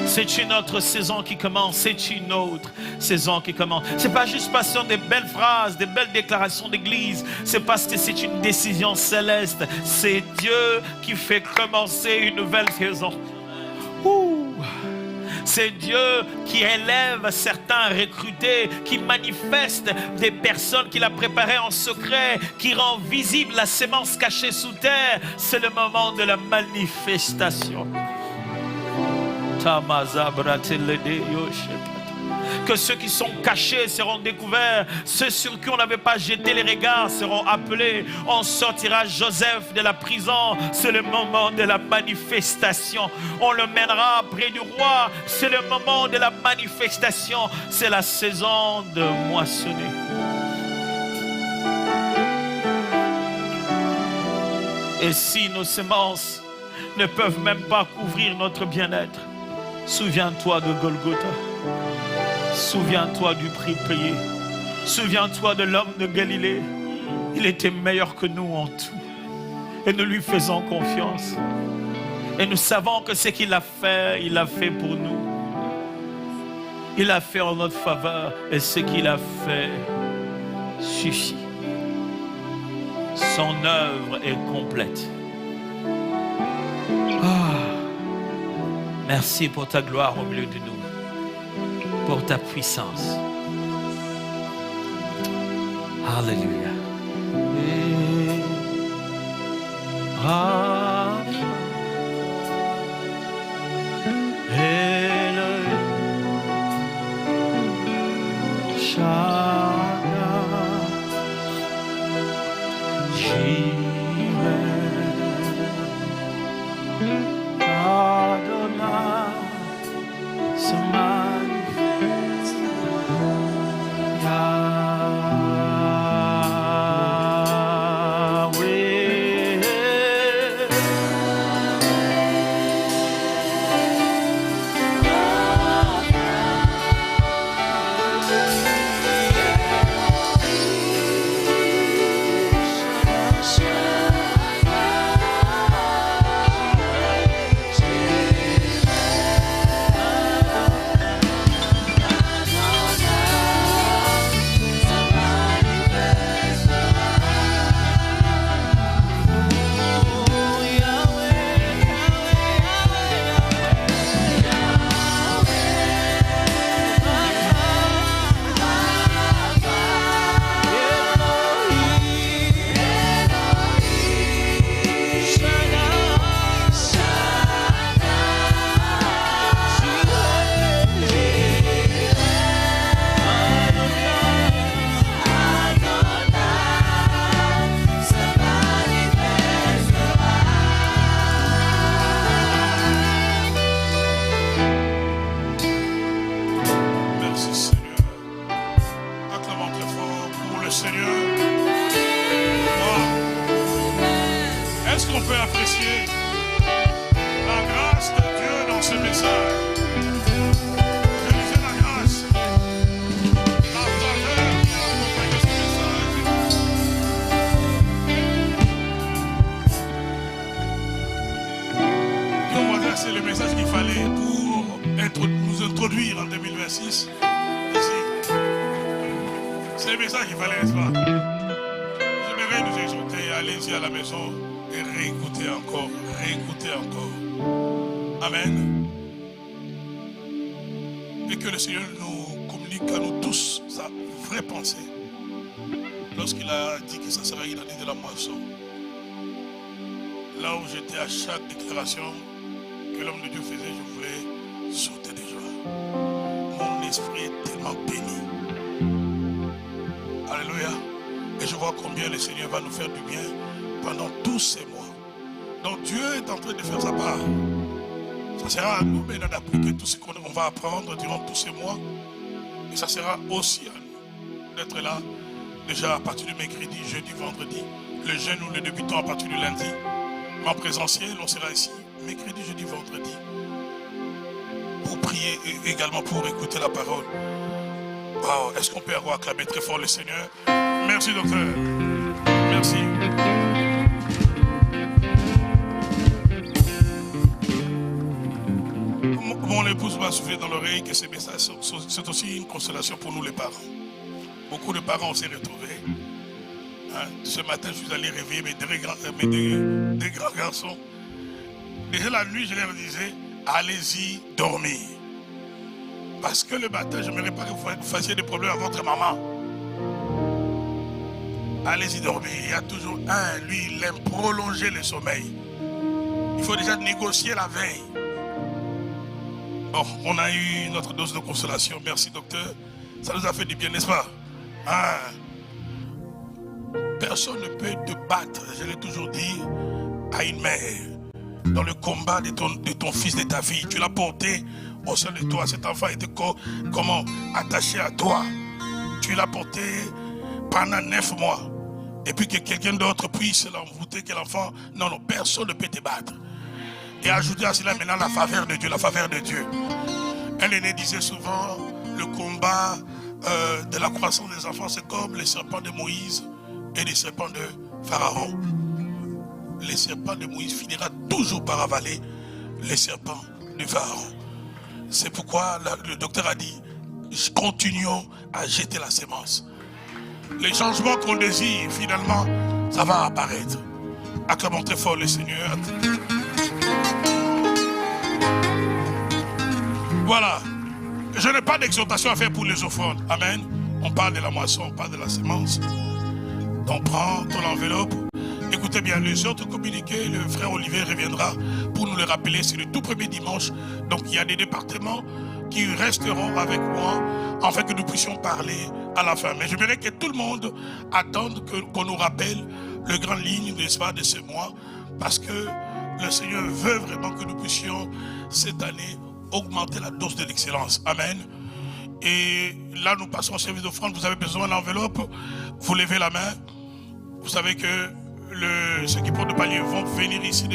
C'est une autre saison qui commence. C'est une autre saison qui commence. C'est pas juste parce qu'on des belles phrases, des belles déclarations d'église. C'est parce que c'est une décision céleste. C'est Dieu qui fait commencer une nouvelle saison. C'est Dieu qui élève certains recrutés, qui manifeste des personnes qu'il a préparées en secret, qui rend visible la sémence cachée sous terre. C'est le moment de la manifestation. Que ceux qui sont cachés seront découverts. Ceux sur qui on n'avait pas jeté les regards seront appelés. On sortira Joseph de la prison. C'est le moment de la manifestation. On le mènera près du roi. C'est le moment de la manifestation. C'est la saison de moissonner. Et si nos semences ne peuvent même pas couvrir notre bien-être, souviens-toi de Golgotha. Souviens-toi du prix payé. Souviens-toi de l'homme de Galilée. Il était meilleur que nous en tout. Et nous lui faisons confiance. Et nous savons que ce qu'il a fait, il l'a fait pour nous. Il a fait en notre faveur et ce qu'il a fait suffit. Son œuvre est complète. Merci pour ta gloire au milieu de nous, pour ta puissance. Alléluia. Que l'homme de Dieu faisait, je voulais sauter de joie. Mon esprit est tellement béni. Alléluia. Et je vois combien le Seigneur va nous faire du bien pendant tous ces mois. Donc Dieu est en train de faire sa part. Ça sera à nous maintenant d'appliquer tout ce qu'on va apprendre durant tous ces mois. Et ça sera aussi à nous d'être là déjà à partir du mercredi, jeudi, vendredi. Le jeûne, nous le débutons à partir du lundi. En présentiel, on sera ici mercredi, jeudi, vendredi pour prier et également pour écouter la parole. Wow. Est-ce qu'on peut acclamer très fort le Seigneur? Merci, docteur. Merci. Mon épouse m'a soufflé dans l'oreille que ces messages c'est aussi une consolation pour nous les parents. Beaucoup de parents s'est retrouvés. Ce matin, je suis allé réveiller mes deux grands garçons. Déjà la nuit, je leur disais, allez-y dormir. Parce que le matin, je n'aimerais pas que vous fassiez des problèmes à votre maman. Allez-y dormir. Il y a toujours un, lui, il aime prolonger le sommeil. Il faut déjà négocier la veille. Bon, on a eu notre dose de consolation. Merci, docteur. Ça nous a fait du bien, n'est-ce pas? Personne ne peut te battre, je l'ai toujours dit, à une mère. Dans le combat de ton fils, de ta fille, tu l'as porté au sein de toi. Cet enfant était comment attaché à toi. Tu l'as porté pendant 9 mois. Et puis que quelqu'un d'autre puisse l'envoûter, que l'enfant... Non, personne ne peut te battre. Et ajouter à cela maintenant la faveur de Dieu, la faveur de Dieu. Un aîné disait souvent, le combat de la croissance des enfants, c'est comme les serpents de Moïse et les serpents de Pharaon. Les serpents de Moïse finira toujours par avaler les serpents de Pharaon. C'est pourquoi le docteur a dit, continuons à jeter la sémence. Les changements qu'on désire, finalement, ça va apparaître. Acclamons très fort le Seigneur. Voilà. Je n'ai pas d'exhortation à faire pour les offrandes. Amen. On parle de la moisson, on parle de la sémence. Donc prends ton enveloppe. Écoutez bien, les autres communiqués, le frère Olivier reviendra pour nous le rappeler. C'est le tout premier dimanche. Donc il y a des départements qui resteront avec moi afin que nous puissions parler à la fin. Mais j'aimerais que tout le monde attende qu'on nous rappelle les grandes lignes, n'est-ce pas, de ce mois, parce que le Seigneur veut vraiment que nous puissions cette année augmenter la dose de l'excellence. Amen. Et là, nous passons au service d'offrande. Vous avez besoin d'enveloppe, vous levez la main. Vous savez que ceux qui portent le palier vont venir ici.